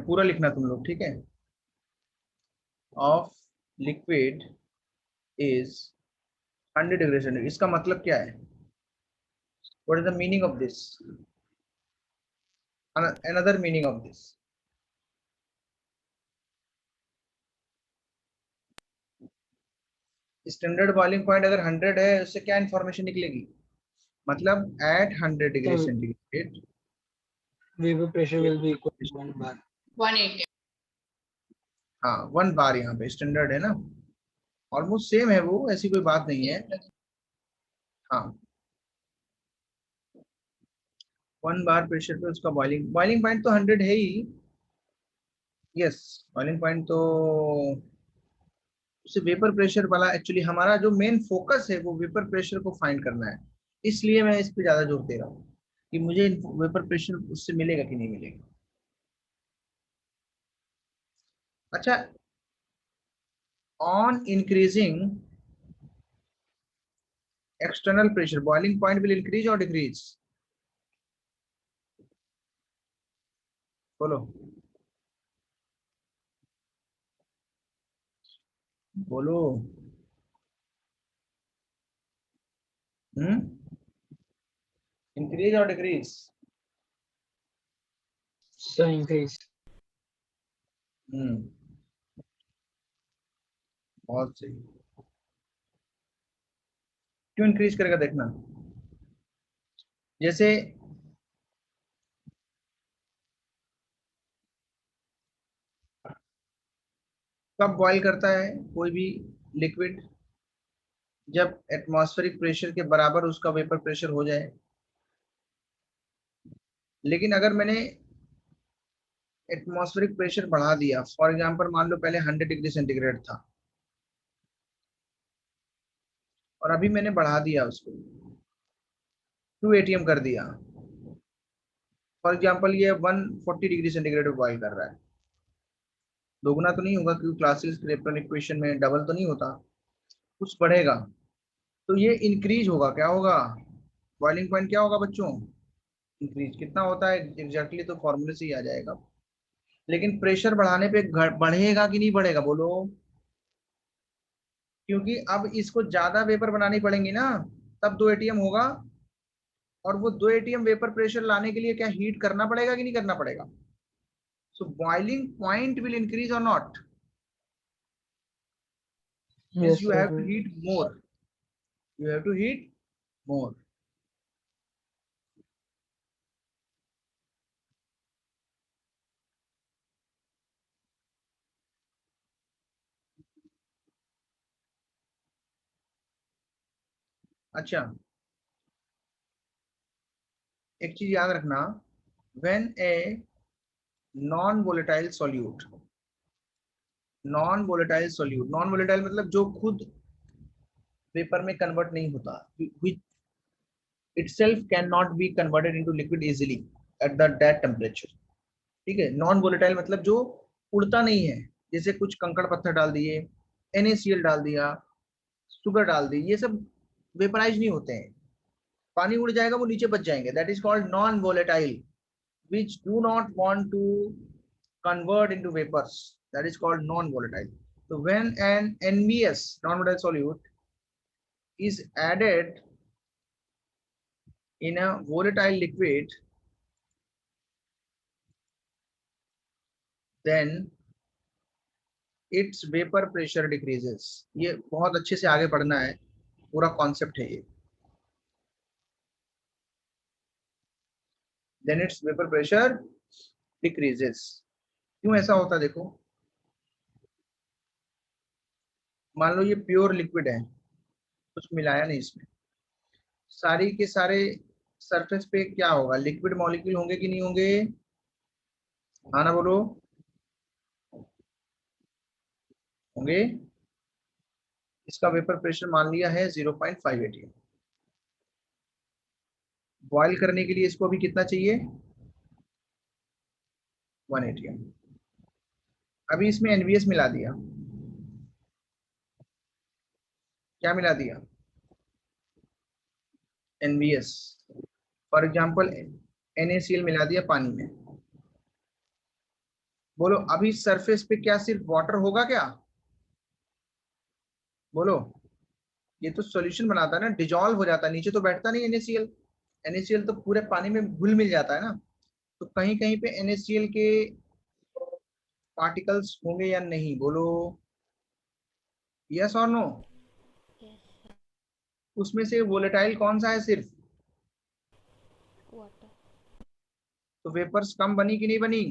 पूरा लिखना तुम लोग, ठीक है? Of liquid is 100 degree centigrade, इसका मतलब क्या है? What is the meaning of this? Another meaning of this? Standard boiling point अगर 100 है, उससे क्या इंफॉर्मेशन निकलेगी? मतलब at 100 degree So centigrade vapor pressure will be equal to 1 bar. 180। हाँ 1 बार, यहाँ पे स्टैंडर्ड है ना, ऑलमोस्ट सेम है वो, ऐसी कोई बात नहीं है। हाँ 1 बार प्रेशर पे उसका बॉइलिंग पॉइंट तो 100 है ही। यस, बॉइलिंग पॉइंट तो उसे वेपर प्रेशर वाला, एक्चुअली हमारा जो मेन फोकस है वो वेपर प्रेशर को फाइंड करना है, इसलिए मैं इस पे ज्यादा जोर दे रहा हूँ कि मुझे वेपर प्रेशर उससे मिलेगा कि नहीं मिलेगा। अच्छा, on increasing external pressure boiling point will increase और डिक्रीज? बोलो बोलो। इंक्रीज और डिक्रीज? So increase. हम्म, बहुत सही। क्यों इंक्रीज करेगा देखना। जैसे कब बॉईल करता है कोई भी लिक्विड? जब एटमॉस्फेरिक प्रेशर के बराबर उसका वेपर प्रेशर हो जाए। लेकिन अगर मैंने एटमॉस्फेरिक प्रेशर बढ़ा दिया, फॉर एग्जांपल मान लो पहले 100 डिग्री सेंटीग्रेड था और अभी मैंने बढ़ा दिया उसको 2 atm कर दिया, फॉर एग्जांपल ये 140 डिग्री सेंटीग्रेड पे बॉईल कर रहा है। दोगुना तो नहीं होगा क्योंकि क्लासिकल क्रेप्टन इक्वेशन में डबल तो नहीं होता, कुछ बढ़ेगा। तो ये इंक्रीज होगा, क्या होगा? बॉइलिंग पॉइंट क्या होगा बच्चों? इंक्रीज। कितना होता है एग्जैक्टली तो फॉर्मूले से ही आ जाएगा। लेकिन प्रेशर बढ़ाने पे बढ़ेगा कि नहीं बढ़ेगा, बोलो? क्योंकि अब इसको ज्यादा वेपर बनानी पड़ेंगी ना, तब 2 atm होगा, और वो 2 atm वेपर प्रेशर लाने के लिए क्या हीट करना पड़ेगा कि नहीं करना पड़ेगा? So boiling point will increase और not? Means Yes, you sir. Have to heat more, you have to heat more. अच्छा, एक चीज याद रखना, when a non volatile solute, non volatile solute, non volatile मतलब जो खुद वेपर में कन्वर्ट नहीं होता, which itself cannot be converted into liquid easily at that temperature। ठीक है, नॉन वोलेटाइल मतलब जो उड़ता नहीं है, जैसे कुछ कंकड़ पत्थर डाल दिए, NaCl डाल दिया, शुगर डाल दी, ये सब वेपराइज नहीं होते हैं, पानी उड़ जाएगा वो नीचे बच जाएंगे, that is called non volatile, which do not want to convert into vapors, that is called non volatile। so when an NVS, non volatile solute, is added in a volatile liquid, then its vapor pressure decreases। ये बहुत अच्छे से आगे पढ़ना है, पूरा concept है ये। then its vapor pressure decreases। क्यों ऐसा होता है देखो, मान लो ये प्योर लिक्विड है, कुछ मिलाया नहीं इसमें, सारी के सारे सरफेस पे क्या होगा, लिक्विड मॉलिक्यूल होंगे कि नहीं होंगे, हाँ ना बोलो, होंगे। इसका वेपर प्रेशर मान लिया है 0.5 atm। बॉयल करने के लिए इसको अभी कितना चाहिए, 1 atm। अभी इसमें NVS मिला दिया, क्या मिला दिया, NVS, फॉर एग्जाम्पल NaCl मिला दिया पानी में। बोलो अभी सरफेस पे क्या सिर्फ वाटर होगा क्या, बोलो, ये तो सॉल्यूशन बनाता है ना, डिजॉल्व हो जाता है, नीचे तो बैठता नहीं NaCl, NaCl तो पूरे पानी में घुल मिल जाता है ना, तो कहीं कहीं पे NaCl के पार्टिकल्स होंगे या नहीं, बोलो यस और नो। उसमें से वोलेटाइल कौन सा है सिर्फ, वाटर। तो वेपर्स कम बनी कि नहीं बनी,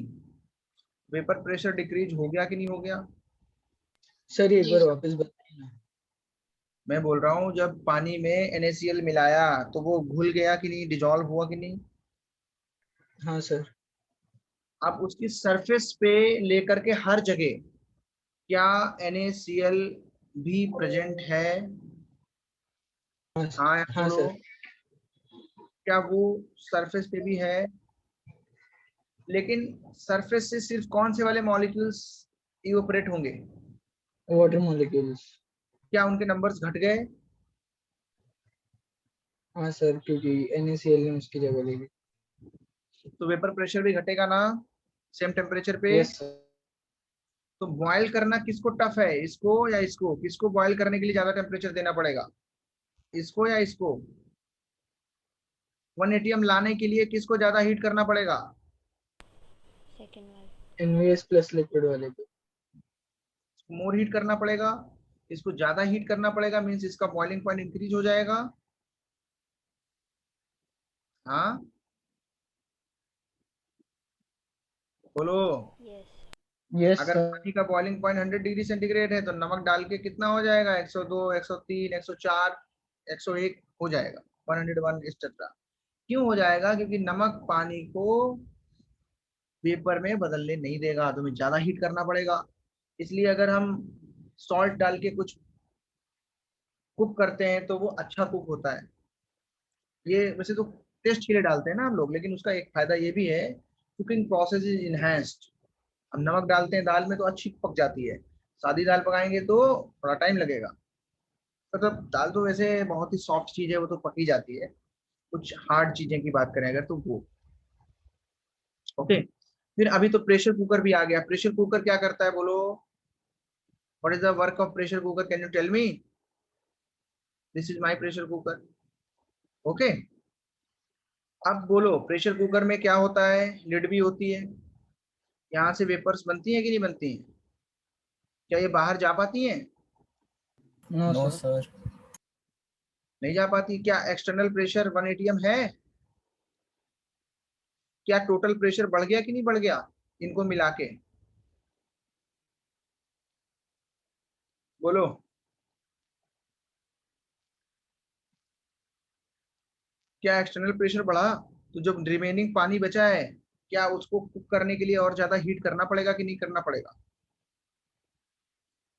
वेपर प्रेशर डिक्रीज हो गया कि नहीं हो गया। सर एक जी बार सर। वापस बताइए ना। मैं बोल रहा हूँ जब पानी में NaCl मिलाया तो वो घुल गया कि नहीं, डिजॉल्व हुआ कि नहीं। हाँ सर। अब उसकी सरफेस पे लेकर के हर जगह क्या NaCl भी प्रेजेंट है, हाँ हाँ या हाँ बोलो, सर। क्या वो सरफेस पे भी है, लेकिन सरफेस से सिर्फ कौन से वाले मॉलिक्यूल्स इवोपरेट होंगे, वाटर मॉलिक्यूल्स। क्या उनके नंबर्स घट गए, हाँ सर, क्योंकि NaCl ने उसकी जगह ले ली। तो वेपर प्रेशर भी घटेगा ना सेम टेम्परेचर पे। Yes sir. तो बॉयल करना किसको टफ है, इसको या इसको, किसको बॉयल करने के लिए ज्यादा टेम्परेचर देना पड़ेगा, इसको या इसको, 1 atm लाने के लिए किसको ज्यादा हीट करना पड़ेगा, सेकेंड वाला। NVS प्लस लिक्विड वाले को। मोर हीट करना पड़ेगा, इसको ज्यादा हीट करना पड़ेगा, मीन्स इसका बॉइलिंग पॉइंट इंक्रीज हो जाएगा। हाँ बोलो, यस। यस अगर सर। पानी का बॉइलिंग पॉइंट 100 डिग्री सेंटीग्रेड है तो नमक डाल के कितना हो जाएगा, 102, 103, 104, 101 हो जाएगा, 101 एक्सेट्रा। क्यों हो जाएगा, क्योंकि नमक पानी को वेपर में बदलने नहीं देगा, तुम्हें ज्यादा हीट करना पड़ेगा। इसलिए अगर हम सॉल्ट डाल के कुछ कुक करते हैं तो वो अच्छा कुक होता है। ये वैसे तो टेस्ट के लिए डालते हैं ना हम लोग, लेकिन उसका एक फायदा ये भी है, कुकिंग प्रोसेस इज इनहेंस्ड। हम नमक डालते हैं दाल में तो अच्छी पक जाती है, सादी दाल पकाएंगे तो थोड़ा टाइम लगेगा। मतलब दाल तो वैसे बहुत ही सॉफ्ट चीज है, वो तो पकी जाती है, कुछ हार्ड चीजें की बात करें अगर तो वो। ओके, फिर अभी तो प्रेशर कुकर भी आ गया। प्रेशर कुकर क्या करता है बोलो, what is the work of pressure cooker, can you tell me. This is my pressure cooker. Okay, अब बोलो प्रेशर कुकर में क्या होता है, लिड भी होती है, यहाँ से वेपर्स बनती हैं कि नहीं बनती हैं, क्या ये बाहर जा पाती हैं, नो नो सर। सर। नहीं जा पाती। क्या एक्सटर्नल प्रेशर 1 atm है, क्या टोटल प्रेशर बढ़ गया कि नहीं बढ़ गया इनको मिला के, बोलो। क्या एक्सटर्नल प्रेशर बढ़ा, तो जब रिमेनिंग पानी बचा है क्या उसको कुक करने के लिए और ज्यादा हीट करना पड़ेगा कि नहीं करना पड़ेगा?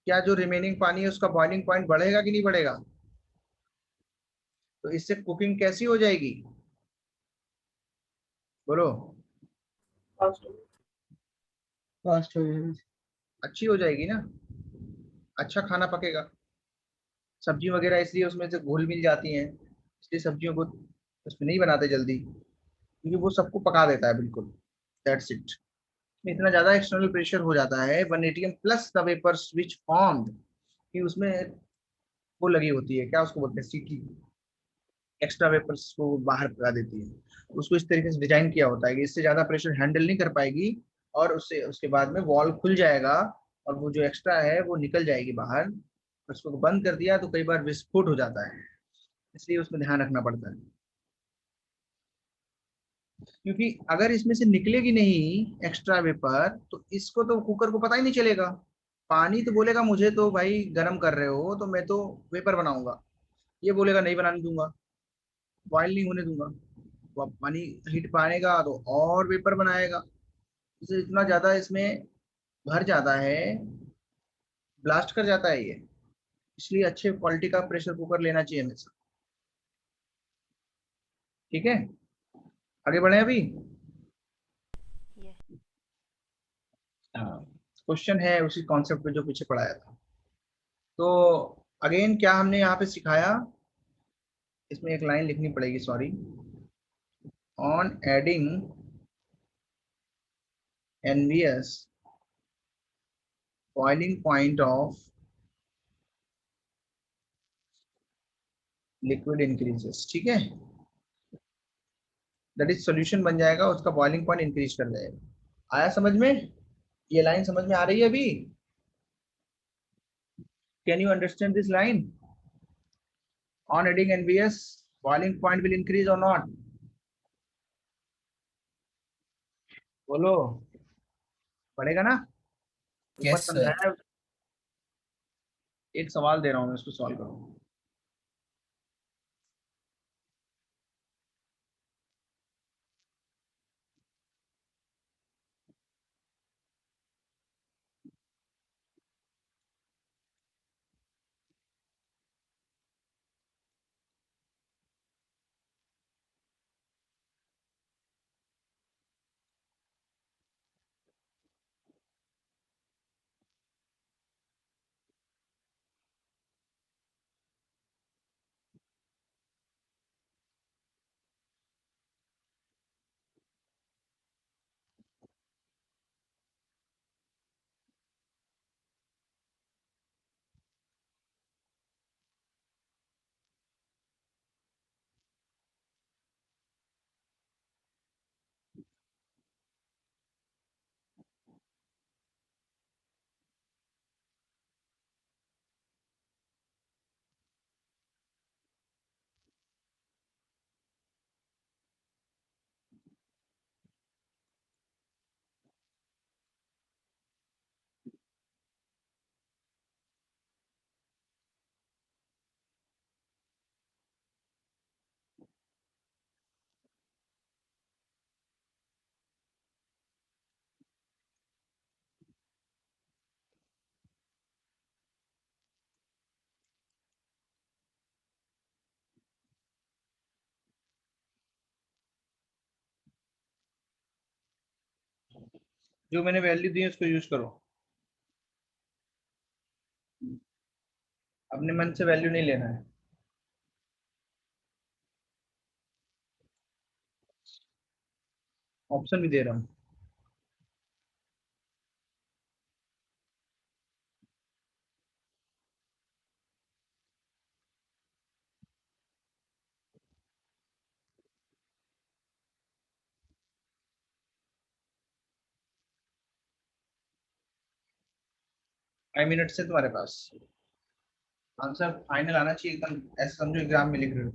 क्या जो रिमेनिंग पानी है उसका बॉइलिंग पॉइंट बढ़ेगा कि नहीं बढ़ेगा? तो इससे कुकिंग कैसी हो जाएगी, बोलो? फास्ट हो जाएगा। अच्छी हो जाएगी ना, अच्छा खाना पकेगा। सब्जी वगैरह इसलिए उसमें से घुल मिल जाती हैं, इसलिए सब्जियों को उसमें नहीं बनाते जल्दी, क्योंकि वो सबको पका देता है बिल्कुल। That's it. इतना ज्यादा एक्सटर्नल प्रेशर हो जाता है 1 atm plus the vapours which formed, कि उसमें वो लगी होती है, क्या उसको बोलते हैं, सीटी, एक्स्ट्रा वेपर्स को बाहर भगा देती है। उसको इस तरीके से डिजाइन किया होता है कि इससे ज्यादा प्रेशर हैंडल नहीं कर पाएगी, और उससे उसके बाद में वॉल खुल जाएगा, और वो जो एक्स्ट्रा है वो निकल जाएगी बाहर। उसको बंद कर दिया तो कई बार विस्फोट हो जाता है, इसलिए उसमें ध्यान रखना पड़ता है। क्योंकि अगर इसमें से निकलेगी नहीं एक्स्ट्रा वेपर, तो इसको तो कुकर को पता ही नहीं चलेगा। पानी तो बोलेगा मुझे तो भाई गर्म कर रहे हो तो मैं तो वेपर बनाऊंगा, ये बोलेगा नहीं बनाने दूंगा, बॉयल नहीं होने दूंगा। वो अब पानी हीट पाएगा तो और वेपर बनाएगा, इसे इतना ज्यादा इसमें भर जाता है, ब्लास्ट कर जाता है ये। इसलिए अच्छे क्वालिटी का प्रेशर कुकर लेना चाहिए हमेशा। ठीक है, आगे बढ़े अभी। Yes. हाँ, क्वेश्चन है उसी कॉन्सेप्ट पे जो पीछे पढ़ाया था। तो अगेन क्या हमने यहाँ पे सिखाया, इसमें एक लाइन लिखनी पड़ेगी, sorry. On adding NVS boiling point of liquid increases, ठीक है, दैट इज सोल्यूशन बन जाएगा, उसका बॉइलिंग पॉइंट इंक्रीज कर जाएगा। आया समझ में? ये लाइन समझ में आ रही है अभी? Can you understand this line? On adding NVS boiling point will increase और नॉट? बोलो, पड़ेगा ना? ऊपर यस सर। समझाया। एक सवाल दे रहा हूं मैं, इसको सॉल्व करो। जो मैंने वैल्यू दी है उसको यूज करो, अपने मन से वैल्यू नहीं लेना है। ऑप्शन भी दे रहा हूँ। फाइव मिनट से तुम्हारे पास आंसर फाइनल आना चाहिए एकदम, ऐसे समझो एग्जाम में लिख रहे हो।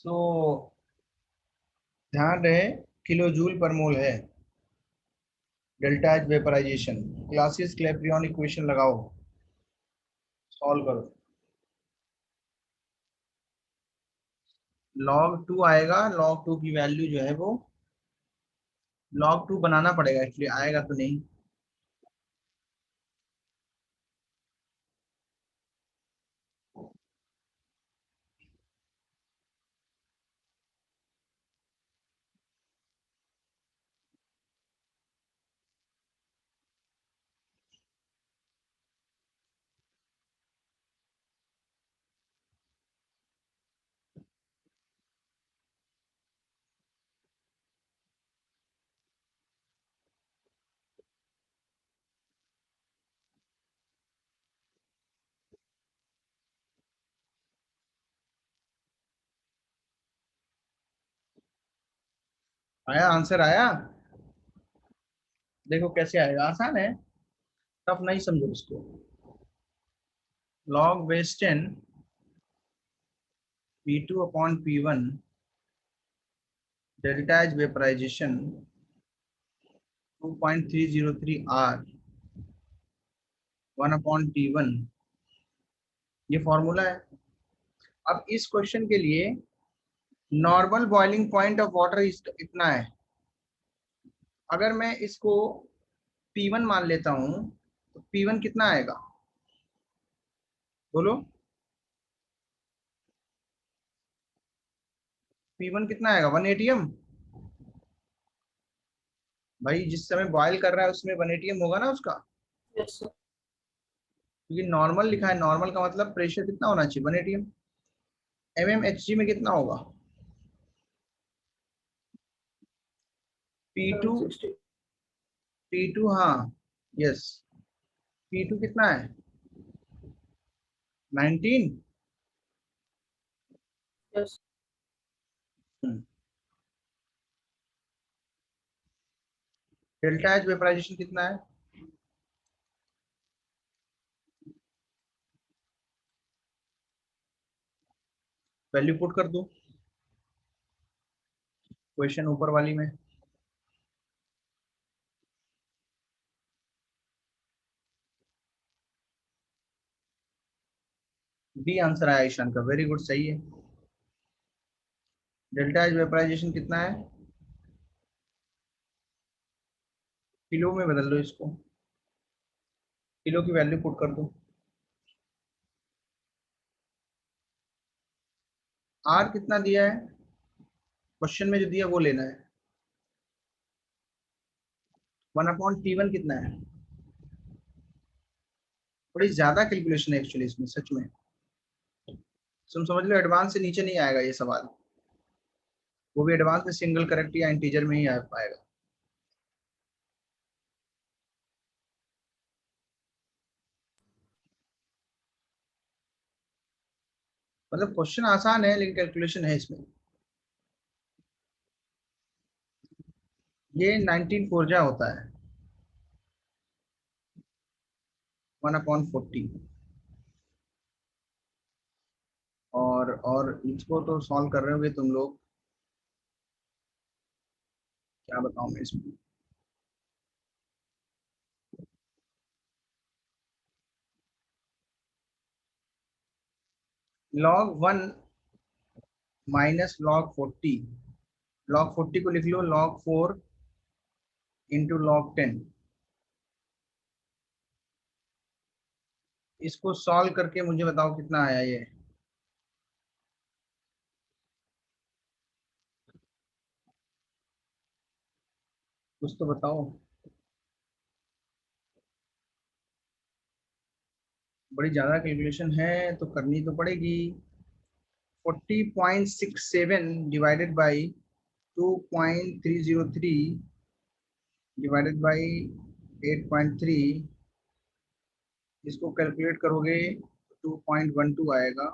सो ध्यान रहे किलो जूल पर मोल है। Delta H vaporization, Clausius Clapeyron equation लगाओ, सॉल्व करो। log 2 आएगा, log 2 की वैल्यू जो है वो log 2 बनाना पड़ेगा एक्चुअली, आएगा तो नहीं। आया, आंसर आया। देखो कैसे आएगा, आसान है, टफ नहीं समझो इसको। log base 10 P2 upon P1 delta H vaporization 2.303 R 1 upon T1, ये फॉर्मूला है। अब इस क्वेश्चन के लिए normal boiling point of water इतना है। अगर मैं इसको P1 मान लेता हूं तो P1 कितना आएगा, बोलो। P1 कितना आएगा, 1 atm। भाई जिस समय बॉयल कर रहा है उसमें 1 atm होगा ना उसका, क्योंकि नॉर्मल लिखा है। नॉर्मल का मतलब प्रेशर कितना होना चाहिए, 1 atm। mmHg में कितना होगा, P2। P2 हाँ, यस, P2 कितना है, 19। डेल्टा एच वेपराइजेशन कितना है, वैल्यू पुट कर दो क्वेश्चन ऊपर वाली में। बी आंसर आया ईशान का, वेरी गुड, सही है। डेल्टा एच वेपराइजेशन कितना है, किलो में बदल दो इसको, किलो की वैल्यू पुट कर दो। आर कितना दिया है, क्वेश्चन में जो दिया वो लेना है। 1/T1 कितना है, बड़ी ज्यादा कैलकुलेशन है एक्चुअली इसमें सच में। तुम समझ लो एडवांस से नीचे नहीं आएगा ये सवाल, वो भी एडवांस में सिंगल करेक्ट या इंटीजर में ही आ पाएगा। मतलब क्वेश्चन आसान है लेकिन कैलकुलेशन है इसमें। ये 19 फोर्जा होता है, 1/40। और इसको तो सॉल्व कर रहे होगे तुम लोग, क्या बताऊं मैं इसमें। log 1 माइनस log 40, log 40 को लिख लो log 4 इंटू log 10। इसको सॉल्व करके मुझे बताओ कितना आया ये। कुछ तो बताओ, बड़ी ज्यादा कैलकुलेशन है तो करनी तो पड़ेगी। 40.67 डिवाइडेड बाई 2.303 डिवाइडेड बाई 8.3, इसको कैलकुलेट करोगे 2.12 आएगा।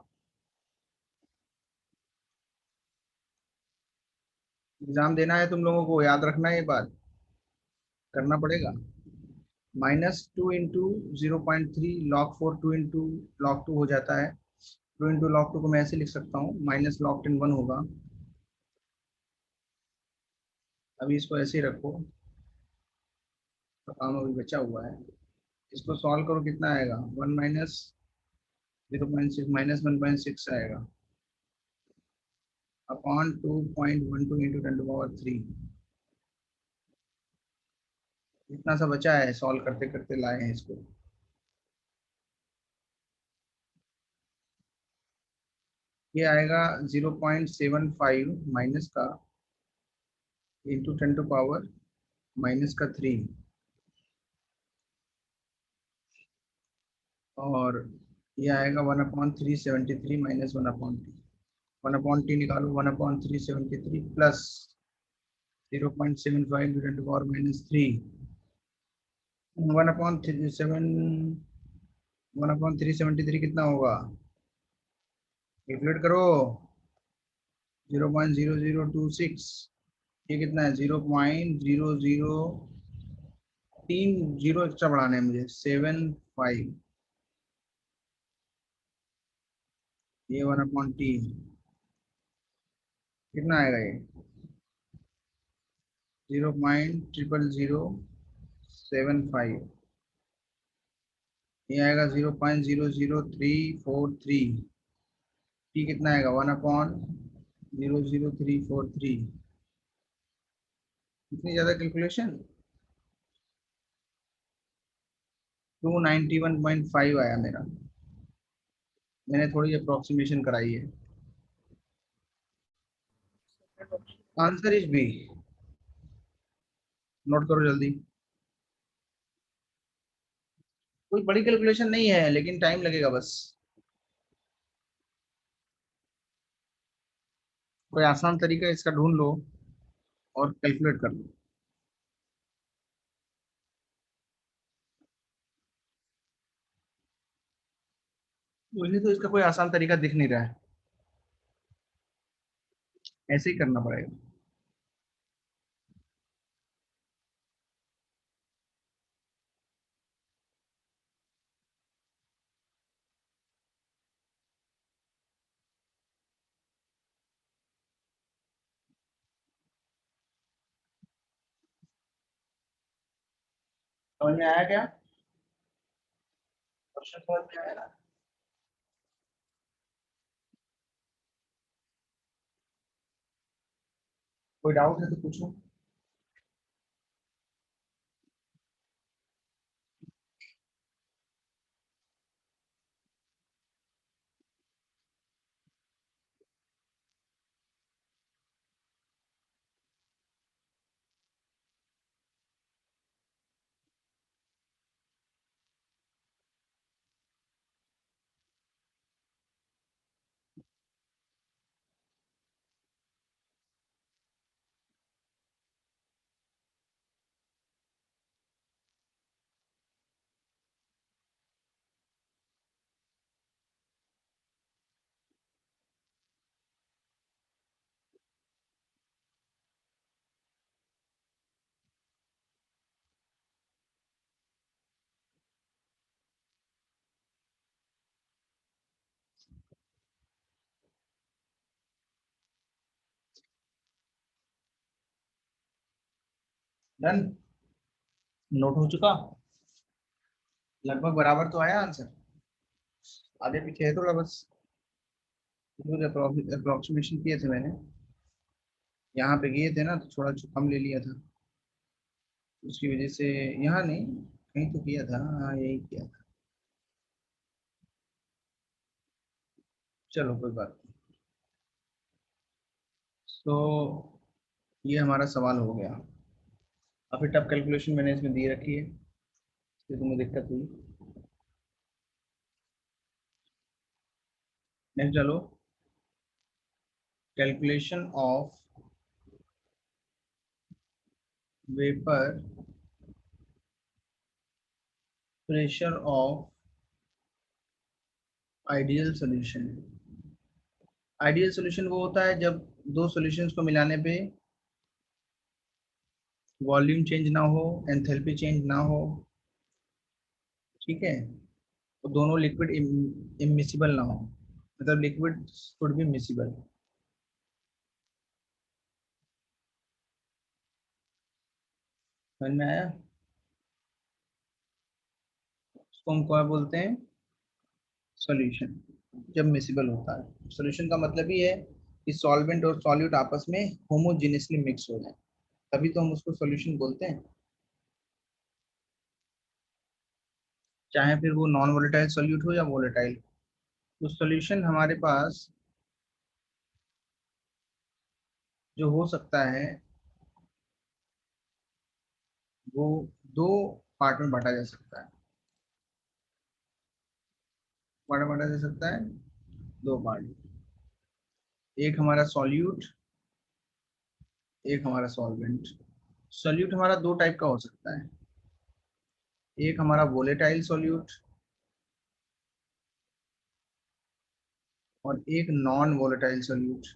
एग्जाम देना है तुम लोगों को, याद रखना है ये बात, करना पड़ेगा। -2 इंटू 0.3 log 4, 2 इंटू log 2 हो जाता है 2 इंटू लॉग 2 को मैं ऐसे लिख सकता हूँ, माइनस लॉग 10 1 होगा। अभी इसको ऐसे ही रखो, तो काम अभी बचा हुआ है। इसको सॉल्व करो, कितना आएगा? 1 माइनस 0.6 माइनस 1.6 आएगा अपॉन 2.12 इंटू 10⁻3। इतना सा बचा है, सॉल्व करते करते लाए हैं इसको। ये आएगा 0.75 माइनस का इंटू 10⁻³ और ये आएगा 1/373 माइनस 1/t। 1/t निकालो, 1/373 प्लस 0.75 इंटू 10⁻³ 1/373 कितना होगा? कैलकुलेट करो। 0.0026। ये कितना है? 0.00 जीरो एक्स्ट्रा बढ़ाना है मुझे, 75। ये 1/t कितना आएगा? ये 0.0007 ये आएगा 0.00343। टी कितना आएगा? 1/00343। इतनी ज्यादा कैलकुलेशन? 291.5 आया मेरा। मैंने थोड़ी अप्रोक्सीमेशन कराई है। Answer is B. नोट करो जल्दी। कोई बड़ी कैलकुलेशन नहीं है, लेकिन टाइम लगेगा बस। कोई आसान तरीका इसका ढूंढ लो और कैलकुलेट कर लो। मुझे तो इसका कोई आसान तरीका दिख नहीं रहा है, ऐसे ही करना पड़ेगा। समझ में आया क्या? क्वेश्चन समझ में आया ना? कोई डाउट है तो पूछो। डन। नोट हो चुका? लगभग बराबर तो आया आंसर। आगे पीछे है थोड़ा बस। अप्रोक्सीमेशन किए थे मैंने, यहाँ पे किए थे ना, तो थोड़ा कम ले लिया था, उसकी वजह से। यहाँ नहीं, कहीं तो किया था। हाँ, यही किया था। चलो कोई बात नहीं। तो ये हमारा सवाल हो गया। अब फिर टफ कैलकुलेशन मैंने इसमें दी रखी है, इसलिए तुम्हें दिक्कत हुई। नेक्स्ट चलो, calculation of vapour pressure of ideal solution. Ideal solution वो होता है जब दो सॉल्यूशंस को मिलाने पे वॉल्यूम चेंज ना हो, एंथैल्पी चेंज ना हो, ठीक है, तो दोनों लिक्विड इमिसिबल ना हो। मतलब लिक्विड कुड बी मिसिबल। समझ में आया? उसको हम क्या बोलते हैं? सॉल्यूशन। जब मिसिबल होता है, सॉल्यूशन का मतलब ही है कि सॉल्वेंट और सॉल्यूट आपस में होमोजेनियसली मिक्स हो जाए, तभी तो हम उसको सॉल्यूशन बोलते हैं। चाहे फिर वो नॉन वोलेटाइल सॉल्यूट हो या वोलेटाइल। तो सॉल्यूशन हमारे पास जो हो सकता है वो दो पार्ट में बांटा जा सकता है। बांटा जा सकता है दो पार्ट। एक हमारा सॉल्यूट, एक हमारा सॉल्वेंट। सॉल्यूट हमारा दो टाइप का हो सकता है, एक हमारा वोलेटाइल सॉल्यूट और एक नॉन वोलेटाइल सॉल्यूट।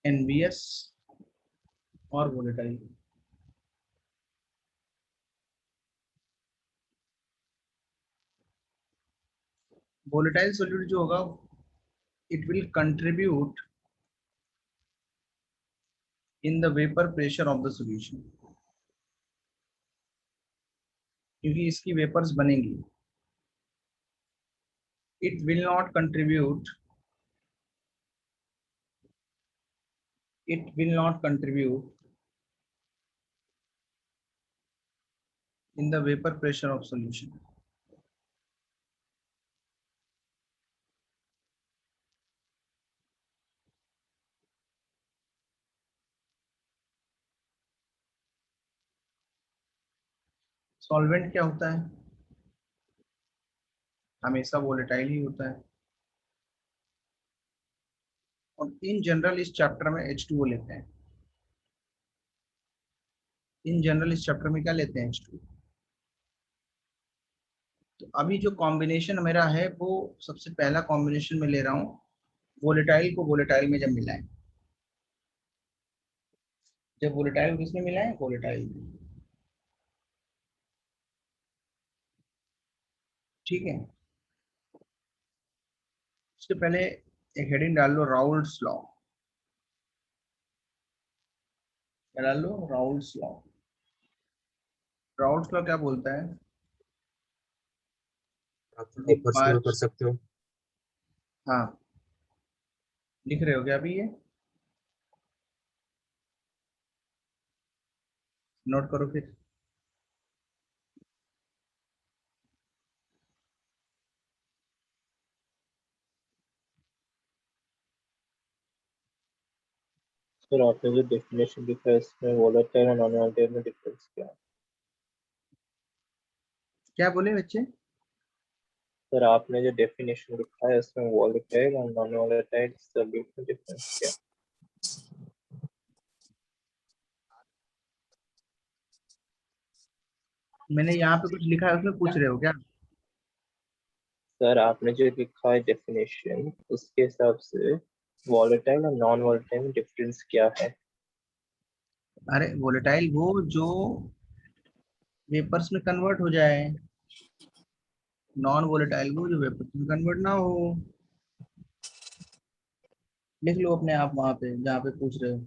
एनवीएस और वोलेटाइल। वोलेटाइल सॉल्यूट जो होगा, it will contribute in the vapour pressure of the solution, क्योंकि इसकी वेपर्स बनेंगी। It will not contribute, it will not contribute in the vapor pressure of solution. Solvent क्या होता है? हमेशा वोलेटाइल ही होता है। और इन जनरल इस चैप्टर में H2O लेते हैं। इन जनरल इस चैप्टर में क्या लेते हैं? H2O। तो अभी जो कॉम्बिनेशन मेरा है वो सबसे पहला कॉम्बिनेशन में ले रहा हूँ, वोलेटाइल को वोलेटाइल में जब मिलाएं। जब वोलेटाइल किसमें मिलाएं? वोलेटाइल में। ठीक है। उसके पहले एक हेडिंग डाल लो, राउल्ट्स लॉ। क्या डाल लो? Raoult's law. राउल्ट्स लॉ क्या बोलता है? आप तो पर्सनल कर सकते हो। हाँ, लिख रहे हो क्या अभी? ये नोट करो फिर। सर आपने जो डेफिनेशन लिखा है इसमें वोलेटाइल और नॉन वोलेटाइल में डिफरेंस क्या है? क्या बोले बच्चे? सर आपने जो डेफिनेशन लिखा है इसमें वोलेटाइल और नॉन वोलेटाइल सॉल्यूट में डिफरेंस क्या है? मैंने यहाँ पे कुछ लिखा है, उसमें पूछ रहे हो क्या? सर आपने जो लिखा है डेफिनेशन उसके हिसाब से वोलेटाइल और नॉन वोलेटाइल में डिफरेंस क्या है? अरे वोलेटाइल वो जो वेपर्स में कन्वर्ट हो जाए, नॉन वोलेटाइल वो जो वेपर्स में कन्वर्ट ना हो। लिख लो अपने आप वहां पे जहाँ पे पूछ रहे हो।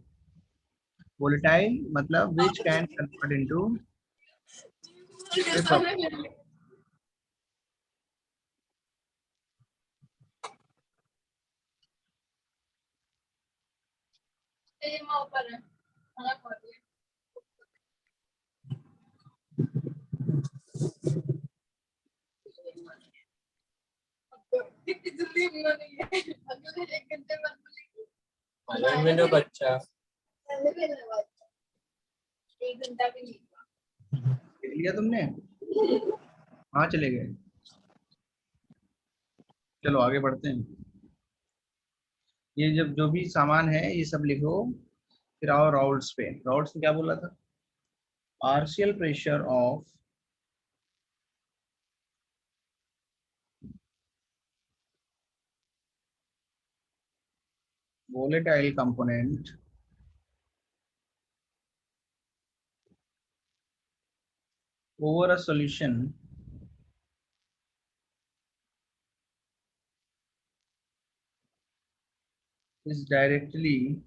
वोलेटाइल मतलब which can convert into vapour. मेरा बच्चा लिख लिया तुमने? हाँ, चले गए। चलो आगे बढ़ते हैं। ये जब जो भी सामान है ये सब लिखो। फिर आओ राउल्ट्स पे। राउल्ट्स ने क्या बोला था? Partial pressure of volatile component over a solution is directly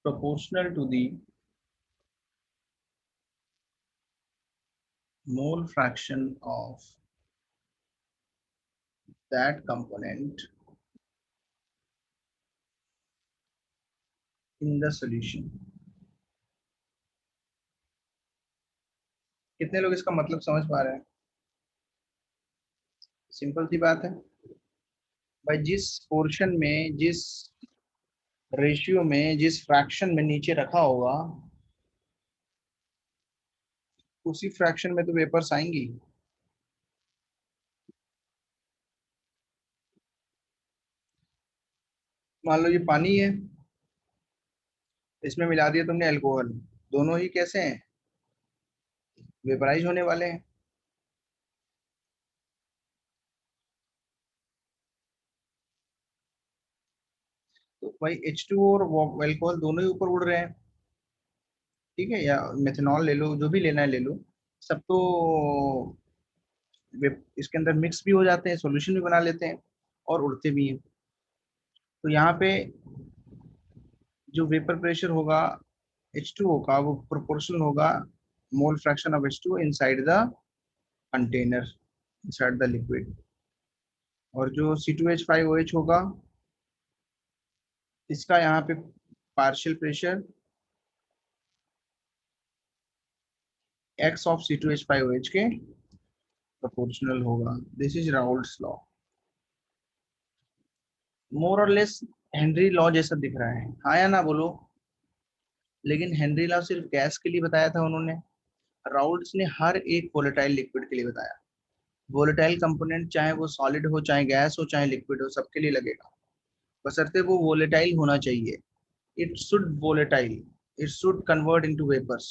proportional to the mole fraction of that component in the solution. कितने लोग इसका मतलब समझ पा रहे हैं? सिंपल सी बात है भाई, जिस पोर्शन में, जिस रेशियो में, जिस फ्रैक्शन में नीचे रखा होगा, उसी फ्रैक्शन में तो वेपर्स आएंगी। मान लो ये पानी है, इसमें मिला दिया तुमने अल्कोहल, दोनों ही कैसे हैं? वेपराइज होने वाले हैं। तो भाई H2O और अल्कोहल दोनों ही ऊपर उड़ रहे हैं, ठीक है, या मेथनॉल ले लो, जो भी लेना है ले लो, सब तो इसके अंदर मिक्स भी हो जाते हैं, सॉल्यूशन भी बना लेते हैं और उड़ते भी हैं। तो यहाँ पे जो वेपर प्रेशर होगा H2O का, वो प्रोपोर्शनल होगा mole fraction of H2O inside the container, inside the liquid. और जो C2H5OH होगा, इसका यहाँ पे partial pressure x of C2H5OH के प्रोपोर्शनल होगा। This is Raoult's law. More और लेस हेनरी लॉ जैसा दिख रहा है, हाँ या ना बोलो? लेकिन हेनरी लॉ सिर्फ गैस के लिए बताया था उन्होंने, राउल्ट्स ने हर एक वोलेटाइल लिक्विड के लिए बताया। वोलेटाइल कंपोनेंट चाहे वो सॉलिड हो, चाहे गैस हो, चाहे लिक्विड हो, सबके लिए लगेगा, बशर्ते वो वोलेटाइल होना चाहिए। It should volatile, it should convert into vapours,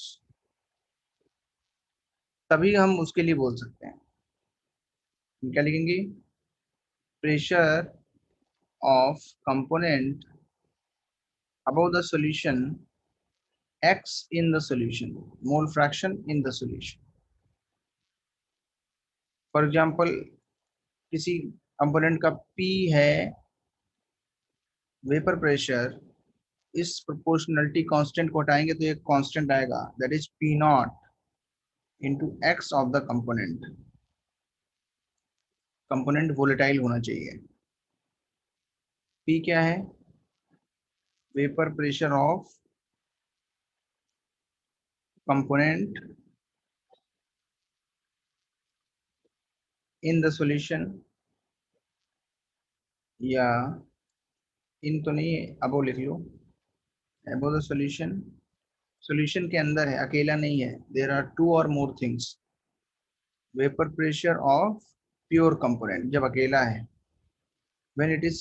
तभी हम उसके लिए बोल सकते हैं। क्या लिखेंगे? Pressure of component above the solution, x in the solution, mole fraction in the solution. For example किसी कंपोनेंट का P है वेपर प्रेशर, इस प्रोपोर्शनलिटी कांस्टेंट को हटाएंगे तो एक कांस्टेंट आएगा, that is P not into x of the component. Component volatile होना चाहिए। P क्या है? Vapour pressure of component in the solution, या इन तो नहीं, अबो लिख लो, अबो द सॉल्यूशन। सॉल्यूशन के अंदर है, अकेला नहीं है, देयर आर टू और more things. Vapour pressure of pure component जब अकेला है, when it is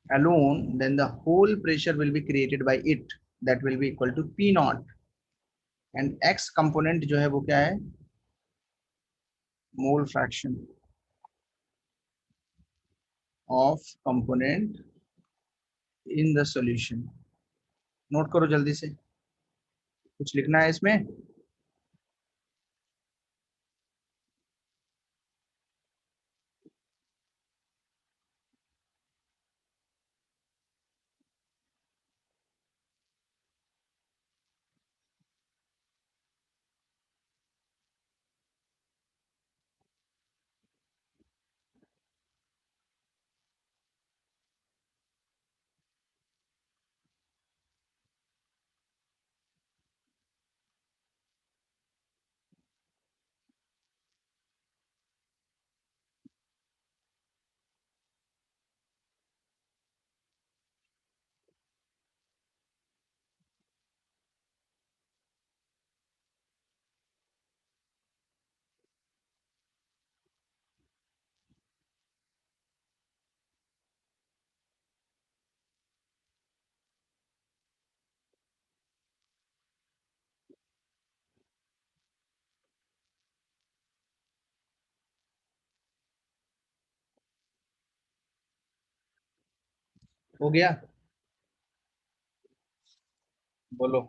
alone, then the whole pressure will be created by it, that will be equal to P naught, and x component जो है वो क्या है? Mole fraction of component in the solution. Note करो जल्दी से, कुछ लिखना है इसमें? हो गया? बोलो,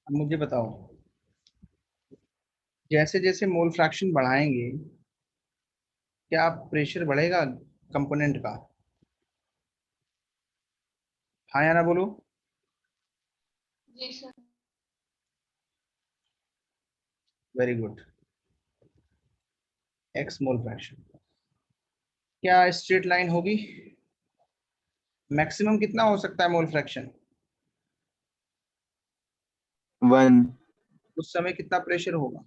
अब मुझे बताओ, जैसे जैसे मोल फ्रैक्शन बढ़ाएंगे क्या प्रेशर बढ़ेगा कंपोनेंट का? हाँ या ना बोलो? जी sir. Very good. X mole fraction. क्या स्ट्रेट लाइन होगी? मैक्सिमम कितना हो सकता है मोल फ्रैक्शन? 1। उस समय कितना प्रेशर होगा?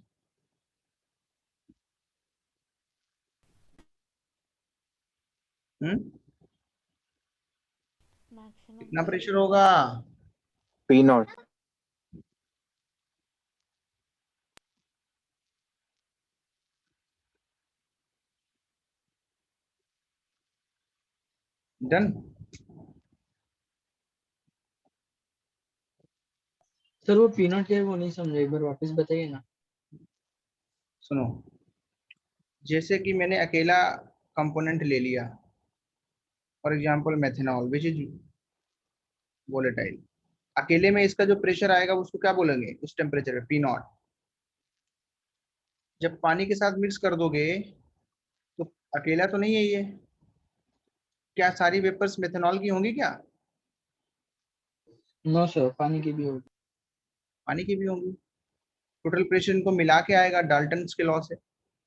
मैक्सिमम कितना P प्रेशर होगा? P0। डन। सर वो पीनट क्या है वो नहीं समझा, एक बार वापस बताइए ना। सुनो, जैसे कि मैंने अकेला कंपोनेंट ले लिया, for example methanol which is volatile. अकेले में इसका जो प्रेशर आएगा उसको क्या बोलेंगे उस टेम्परेचर पे? P not. जब पानी के साथ मिक्स कर दोगे तो अकेला तो नहीं है ये। क्या सारी वेपर्स मेथनॉल की होंगी क्या? नो सर, पानी की भी होगी। पानी की भी होंगी। टोटल प्रेशर इनको मिला के आएगा डाल्टन के लॉ से।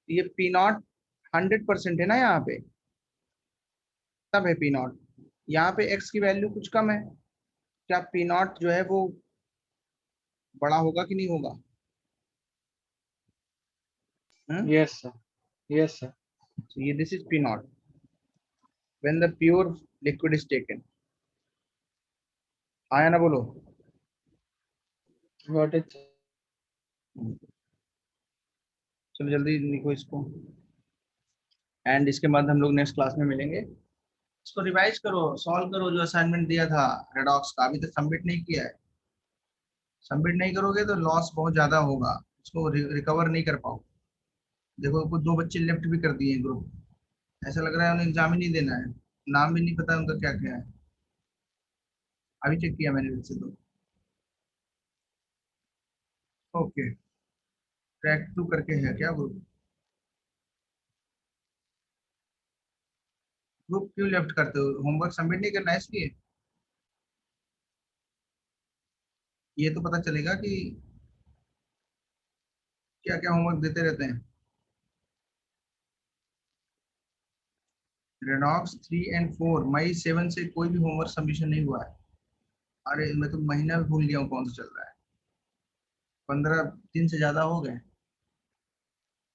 ये पी नॉट 100% है ना यहाँ पे, तब है पी नॉट। यहाँ पे एक्स की वैल्यू कुछ कम है। क्या पी नॉट जो है वो बड़ा होगा कि नहीं होगा? Yes sir, yes sir. So ये this is P naught when the pure liquid is taken. आया ना बोलो? Got it. चलो जल्दी लिखो इसको। एंड इसके बाद हम लोग नेक्स्ट क्लास में मिलेंगे। इसको रिवाइज करो, सॉल्व करो जो असाइनमेंट दिया था रेडॉक्स का, अभी तक सबमिट नहीं किया है। सबमिट नहीं करोगे तो लॉस बहुत ज्यादा होगा, उसको रिकवर नहीं कर पाओ। देखो कुछ 2 बच्चे लेफ्ट भी कर दिए ग्रुप, ऐसा लग रहा है उन्हें एग्जाम ही नहीं देना है। नाम भी नहीं पता उनका क्या क्या है। अभी चेक किया मैंने वैसे तो। ओके, ट्रैक 2 करके है क्या ग्रुप? ग्रुप क्यों लेफ्ट करते हो? होमवर्क सबमिट नहीं करना है इसलिए? ये तो पता चलेगा कि क्या क्या होमवर्क देते रहते हैं। रेनॉक्स 3 और 4 मई 7 से कोई भी होमवर्क सबमिशन नहीं हुआ है। अरे मैं तो महीना भी भूल गया हूँ कौन सा चल रहा है। 15 दिन से ज्यादा हो गए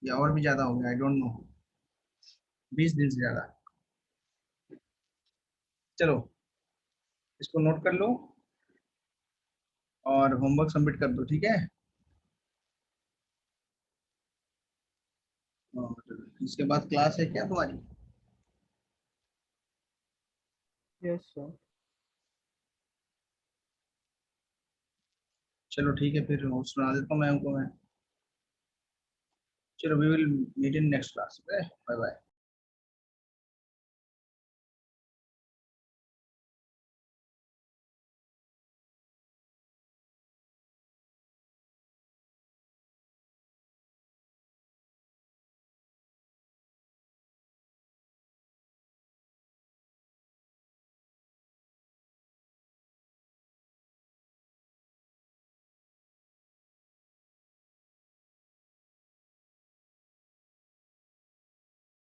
या और भी ज्यादा हो गया, आई डोंट नो। 20 दिन से ज्यादा। चलो इसको नोट कर लो और होमवर्क सबमिट कर दो, ठीक है? और इसके बाद क्लास है क्या तुम्हारी? Yes sir. चलो ठीक है, फिर सुना देता हूँ मैं उनको मैं। चलो we will meet in next class. Bye bye.